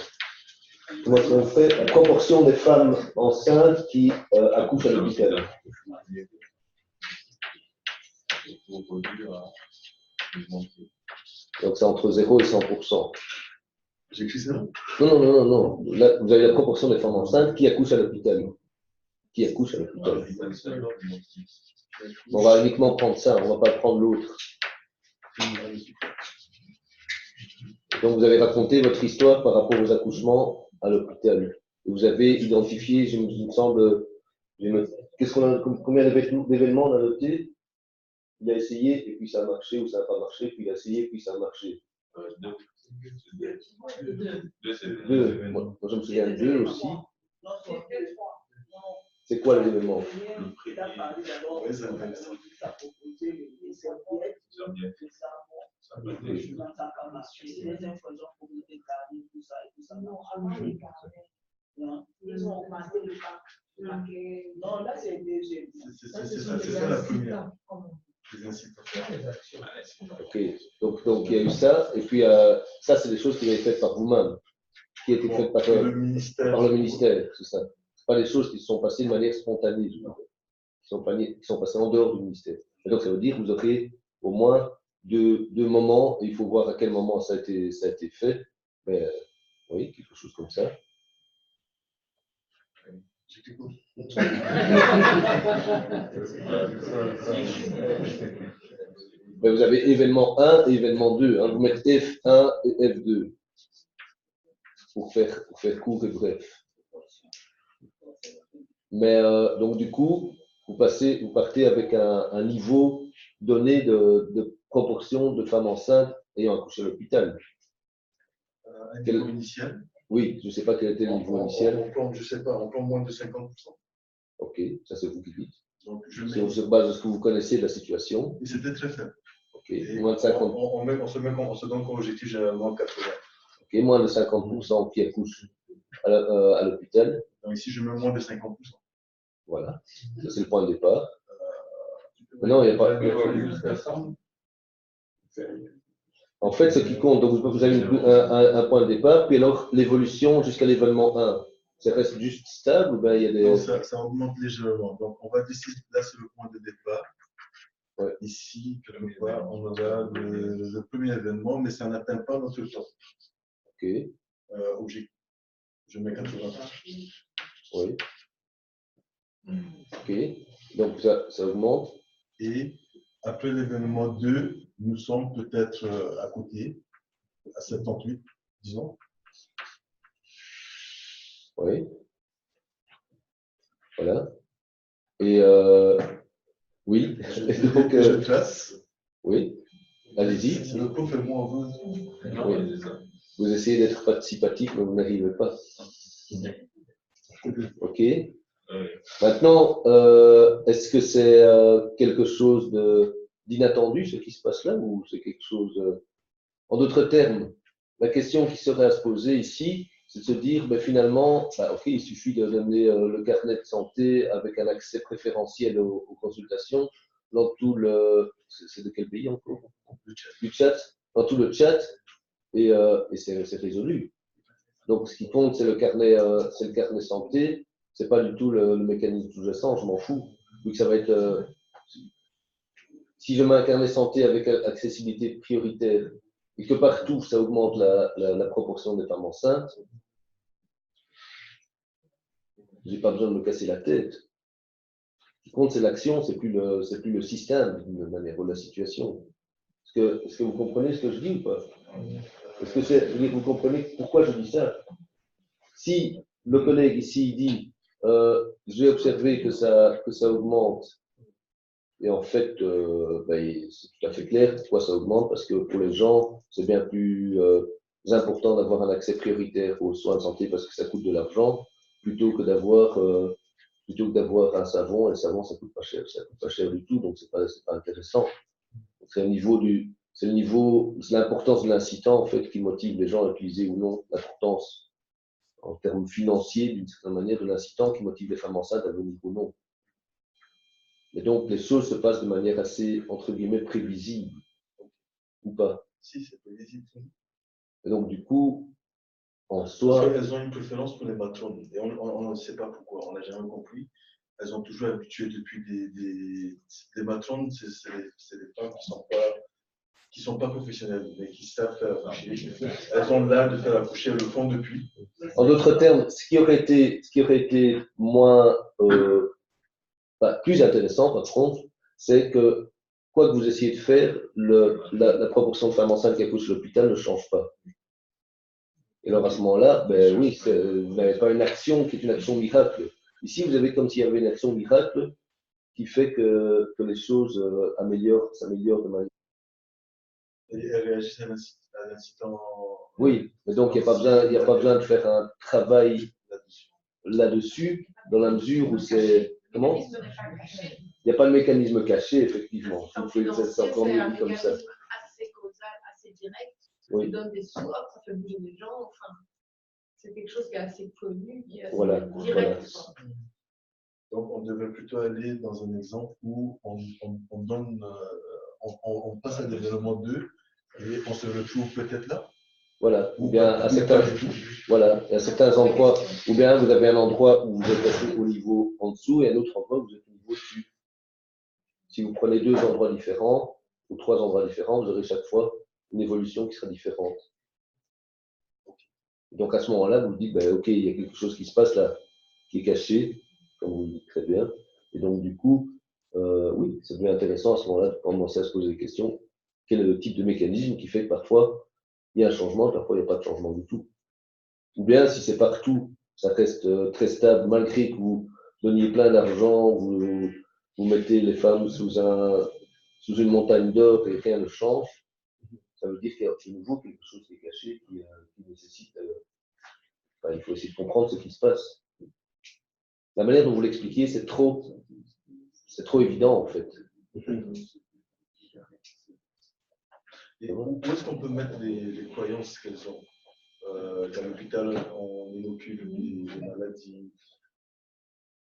on fait? La proportion des femmes enceintes qui accouchent à l'hôpital. Donc c'est entre 0 et 100%. J'écris ça? Non. Là, vous avez la proportion des femmes enceintes qui accouchent à l'hôpital. On va uniquement prendre ça, on ne va pas prendre l'autre. Donc vous avez raconté votre histoire par rapport aux accouchements à l'hôpital. Vous avez identifié, il me semble, combien d'événements on a noté? Il a essayé et puis ça a marché ou ça n'a pas marché, puis il a essayé et puis ça a marché. Deux. Moi, je me souviens de deux aussi. C'est quoi l'événement? Ils ont augmenté le parc. Non, là, c'est ça la première. Les incitants. Ok, donc il y a eu ça, et puis ça, c'est des choses qui ont été faites par vous-même, qui ont été faites par le ministère, c'est ça. Ce pas des choses qui se sont passées de manière spontanée, qui sont passées en dehors du ministère. Et donc ça veut dire que vous aurez au moins deux moments, et il faut voir à quel moment ça a été fait, mais oui, quelque chose comme ça. Ben, vous avez événement 1 et événement 2. Hein. Vous mettez F1 et F2 pour faire court et bref. Mais donc du coup, vous partez avec un niveau donné de proportion de femmes enceintes ayant accouché à l'hôpital. Un niveau initial? Oui, je ne sais pas quel était le niveau initial. Je ne sais pas, on plombe moins de 50%. Ok, ça c'est vous qui dites. Donc, on se base de ce que vous connaissez de la situation. Et c'était très faible. Ok, moins de 50%. On se donne comme objectif généralement 80%. Ok, moins de 50% qui accouchent à l'hôpital. Donc ici, je mets moins de 50%. Voilà, ça c'est le point de départ. Non, il n'y a pas. En fait, ce qui compte, donc vous avez un point de départ, puis alors l'évolution jusqu'à l'événement 1. Ça reste juste stable ou bien il y a des. Non, ça augmente légèrement. Donc on va décider, là c'est le point de départ. Ouais. Ici, quelque part, on aura le premier événement, mais ça n'atteint pas notre temps. Ok. Objectif. Je mets 80. Oui. Ok. Donc ça augmente. Et après l'événement 2, nous sommes peut-être à côté, à 78, disons. Oui. Voilà. Et oui. Donc, je classe. Oui. Allez-y. C'est le prof et moi, vous. Oui. Vous essayez d'être participatif, mais vous n'arrivez pas. Ok. Maintenant, est-ce que c'est quelque chose d'inattendu, ce qui se passe là, ou c'est quelque chose. En d'autres termes, la question qui serait à se poser ici, c'est de se dire, ben, finalement, ok, il suffit de donner le carnet de santé avec un accès préférentiel aux consultations dans tout le. C'est de quel pays encore? Du chat. Dans tout le chat, et c'est résolu. Donc, ce qui compte, c'est le carnet santé. C'est pas du tout le mécanisme sous-jacent, je m'en fous. Donc, ça va être. Si je mets un carnet santé avec accessibilité prioritaire et que partout ça augmente la proportion des femmes enceintes, j'ai pas besoin de me casser la tête. Ce qui compte, c'est l'action, c'est plus le système, d'une manière, ou la situation. Est-ce que vous comprenez ce que je dis ou pas? Vous comprenez pourquoi je dis ça? Si le collègue ici dit j'ai observé que ça augmente, et en fait, c'est tout à fait clair pourquoi ça augmente, parce que pour les gens, c'est bien plus important d'avoir un accès prioritaire aux soins de santé parce que ça coûte de l'argent, plutôt que d'avoir un savon, et le savon, ça coûte pas cher du tout, donc c'est pas intéressant. C'est l'importance de l'incitant, en fait, qui motive les gens à utiliser ou non, l'importance en termes financiers, d'une certaine manière, de l'incitant qui motive les femmes enceintes à venir ou non. Et donc, les choses se passent de manière assez, entre guillemets, prévisible, ou pas? Si, c'est prévisible. Et donc, du coup, en soi. Parce qu'elles ont une préférence pour les matrones. Et on ne sait pas pourquoi, on n'a jamais compris. Elles ont toujours habitué depuis des matrones, c'est des femmes qui ne sont pas professionnelles, mais qui savent faire accoucher. Elles ont l'art de faire accoucher, elles le font depuis. En d'autres termes, ce qui aurait été moins. Plus intéressant, par contre, c'est que quoi que vous essayez de faire, la proportion de femmes enceintes qui accouchent à l'hôpital ne change pas. Et alors à ce moment-là, ben oui, vous n'avez pas une action qui est une action miracle. Ici, vous avez comme s'il y avait une action miracle qui fait que les choses s'améliorent de manière. Et elle réagit à l'incitant. Oui, mais donc il n'y a pas besoin de faire un travail là-dessus, dans la mesure où c'est. Comment? Il n'y a pas de mécanisme caché, effectivement. C'est encore mieux dit comme ça. Assez causal, assez direct. Oui. Tu donnes des sous, hop, ça fait bouger les gens. Enfin, c'est quelque chose qui est assez connu, qui est assez Voilà, direct. voilà. Donc, on devrait plutôt aller dans un exemple où on donne, on passe à l'événement 2 et on se retrouve peut-être là. Voilà, ou bien à certains endroits, ou bien vous avez un endroit où vous êtes passé au niveau en dessous et un autre endroit où vous êtes au niveau dessus. Si vous prenez 2 endroits différents ou 3 endroits différents, vous aurez chaque fois une évolution qui sera différente. Donc à ce moment-là, vous vous dites, ben, ok, il y a quelque chose qui se passe là, qui est caché, comme vous le dites très bien. Et donc du coup, oui, ça devient intéressant à ce moment-là de commencer à se poser des questions. Quel est le type de mécanisme qui fait que parfois il y a un changement, parfois il n'y a pas de changement du tout. Ou bien si c'est partout, ça reste très stable, malgré que vous donniez plein d'argent, vous mettez les femmes sous une montagne d'or et rien ne change, ça veut dire qu'il y a de nouveau quelque chose qui est caché, qui nécessite. Il faut essayer de comprendre ce qui se passe. La manière dont vous l'expliquez, c'est trop évident en fait. Et où est-ce qu'on peut mettre les croyances qu'elles ont? Qu'à l'hôpital, on inocule des maladies,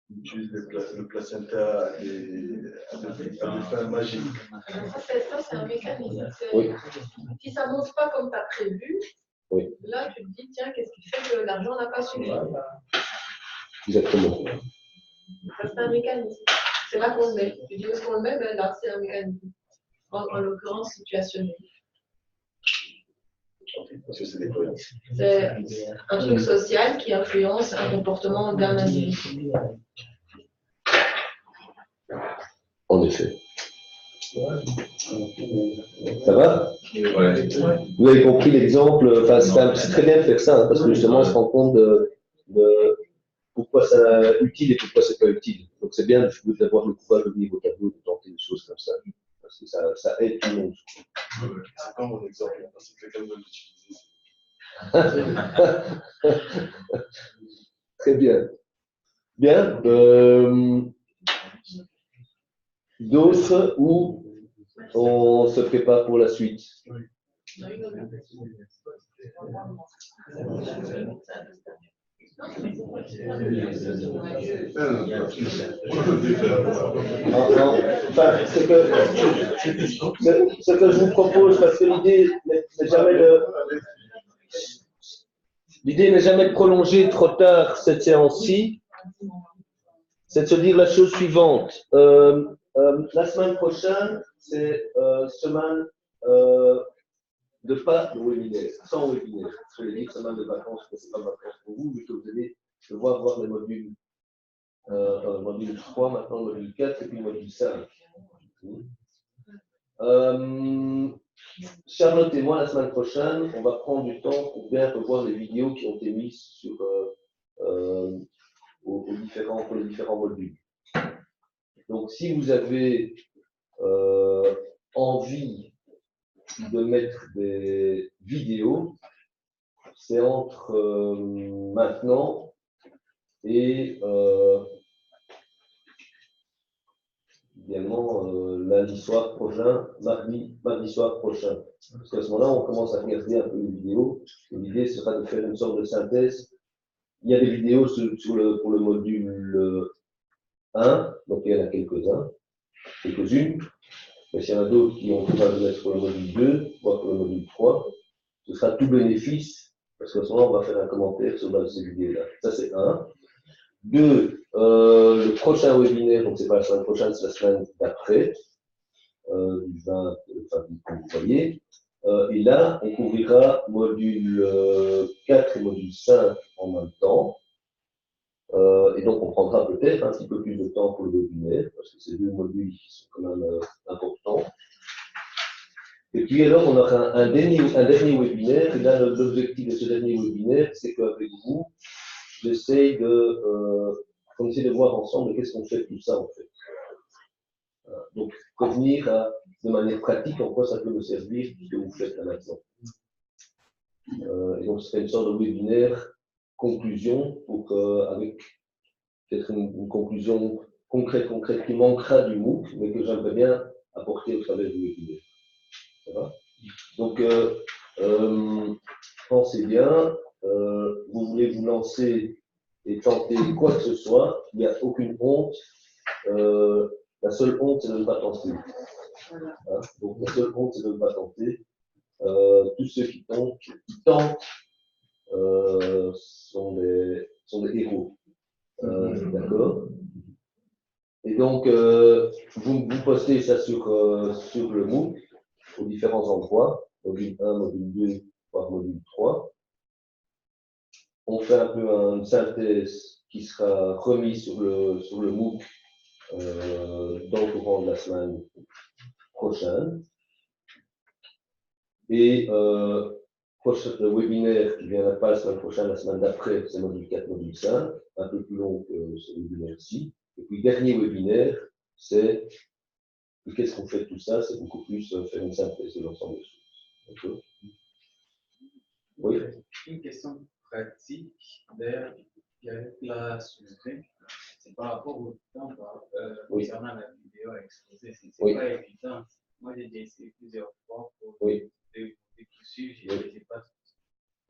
on utilise le placenta à des fins magiques. Ça, c'est un mécanisme. Oui. Si ça ne monte pas comme tu as prévu, oui. Là, tu te dis, tiens, qu'est-ce qui fait que l'argent n'a pas suffi? Exactement. Ça, c'est un mécanisme. C'est là qu'on le met. Tu dis où est-ce qu'on le met? Ben là, c'est un mécanisme. En l'occurrence, situationnel. Parce que c'est des croyances. C'est un truc social qui influence un comportement d'un individu. En effet. Ça va? Ouais. Vous avez compris l'exemple, enfin, c'est très bien de faire ça, hein, parce que justement on se rend compte de pourquoi c'est utile et pourquoi c'est pas utile. Donc c'est bien d'avoir le courage de venir au tableau, de tenter des choses comme ça, parce que ça aide tout le monde. C'est pas mon exemple, parce que quelqu'un veut l'utiliser. Très bien. Bien. D'autres où on se prépare pour la suite. Enfin, ce que je vous propose, parce que l'idée n'est jamais de prolonger trop tard cette séance-ci, c'est de se dire la chose suivante. La semaine prochaine, c'est semaine de pas de webinaire, sans webinaire. Je vais dire semaine de vacances, mais ce n'est pas de vacances pour vous, mais que vous allez devoir voir les modules. Module 3, maintenant le module 4 et puis le module 5. Charlotte et moi, la semaine prochaine, on va prendre du temps pour bien revoir les vidéos qui ont été mises sur, pour les différents modules. Donc, si vous avez envie de mettre des vidéos, c'est entre maintenant et également lundi soir prochain, mardi soir prochain. Parce qu'à ce moment-là, on commence à regarder un peu les vidéos. L'idée sera de faire une sorte de synthèse. Il y a des vidéos pour le module 1, donc il y en a quelques-unes. Mais s'il y en a d'autres qui ont besoin de mettre pour le module 2, voire pour le module 3, ce sera tout bénéfice. Parce qu'à ce moment-là, on va faire un commentaire sur base de ces vidéos-là. Ça, c'est 1. 2, le prochain webinaire, donc c'est pas la semaine prochaine, c'est la semaine d'après, du 20, enfin, comme vous voyez. Et là, on couvrira module 4 et module 5 en même temps. Et donc, on prendra peut-être un petit peu plus de temps pour le webinaire, parce que ces 2 modules qui sont quand même importants. Et puis alors, on aura un dernier webinaire. Et là, l'objectif de ce dernier webinaire, c'est qu'avec vous, j'essaye on essaie de voir ensemble qu'est-ce qu'on fait de tout ça, en fait. Donc, revenir de manière pratique en quoi ça peut nous servir, ce que vous faites là maintenant. Et donc, ce serait une sorte de webinaire conclusion, avec peut-être une conclusion concrète qui manquera du MOOC, mais que j'aimerais bien apporter au travers du webinaire. Ça va? Donc, pensez bien, vous voulez vous lancer et tenter quoi que ce soit, il n'y a aucune honte. La seule honte, c'est de ne pas tenter. Hein? Donc, la seule honte, c'est de ne pas tenter. Tous ceux qui tentent sont des héros. D'accord? Et donc, vous postez ça sur le MOOC aux différents endroits, module 1, module 2, voire module 3. On fait un peu une synthèse qui sera remise sur le MOOC dans le courant de la semaine prochaine. Et le webinaire qui viendra pas la semaine prochaine, la semaine d'après, c'est module 4, module 5, un peu plus long que ce webinaire-ci. Et puis, dernier webinaire, c'est qu'est-ce qu'on fait de tout ça? C'est beaucoup plus faire une synthèse de l'ensemble des choses. D'accord? Oui. Une question pratique, d'ailleurs, qui a été là soulevée, c'est par rapport au temps concernant la vidéo à exposer. C'est pas évident. Moi, j'ai essayé plusieurs fois pour poursuivre, je n'ai pas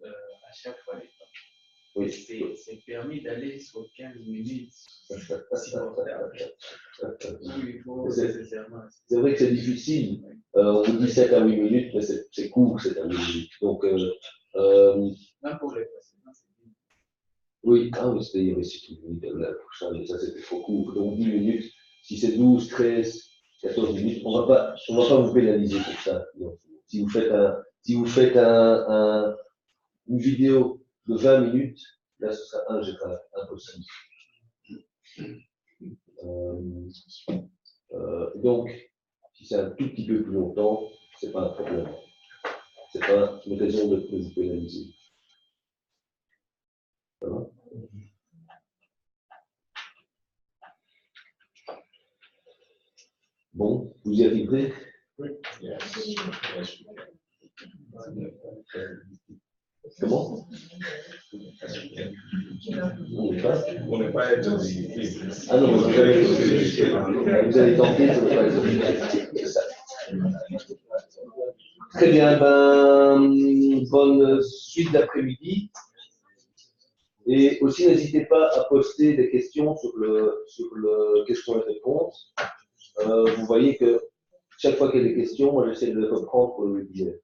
à chaque fois les temps. Oui. C'est permis d'aller sur 15 minutes. C'est vrai que c'est difficile. On vous dit 7 à 8 minutes, mais c'est court, 7 à 8 minutes. Donc, même pour les précédents, c'est bien. Oui, c'est la prochaine, mais ça c'était trop court. Donc 10 minutes, si c'est 12, 13, 14 minutes, on ne va pas vous pénaliser pour ça. Donc, si vous faites une vidéo de 20 minutes, là ce sera ingérable, impossible. Donc, si c'est un tout petit peu plus longtemps, ce n'est pas un problème. Ce n'est pas une raison de vous pénaliser. Ça va? Bon, vous y arriverez? Oui. Comment? On n'est pas être limité. Ah non, vous allez tenter de ne pas être limité. C'est ça. Très bien, bonne suite d'après-midi. Et aussi, n'hésitez pas à poster des questions sur le questions et réponses. Vous voyez que chaque fois qu'il y a des questions, moi j'essaie de les reprendre pour le webinaire.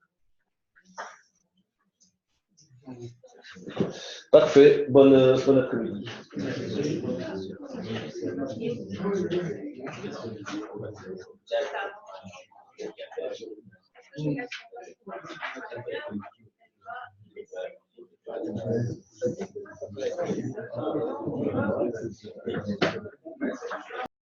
Parfait, bon après-midi.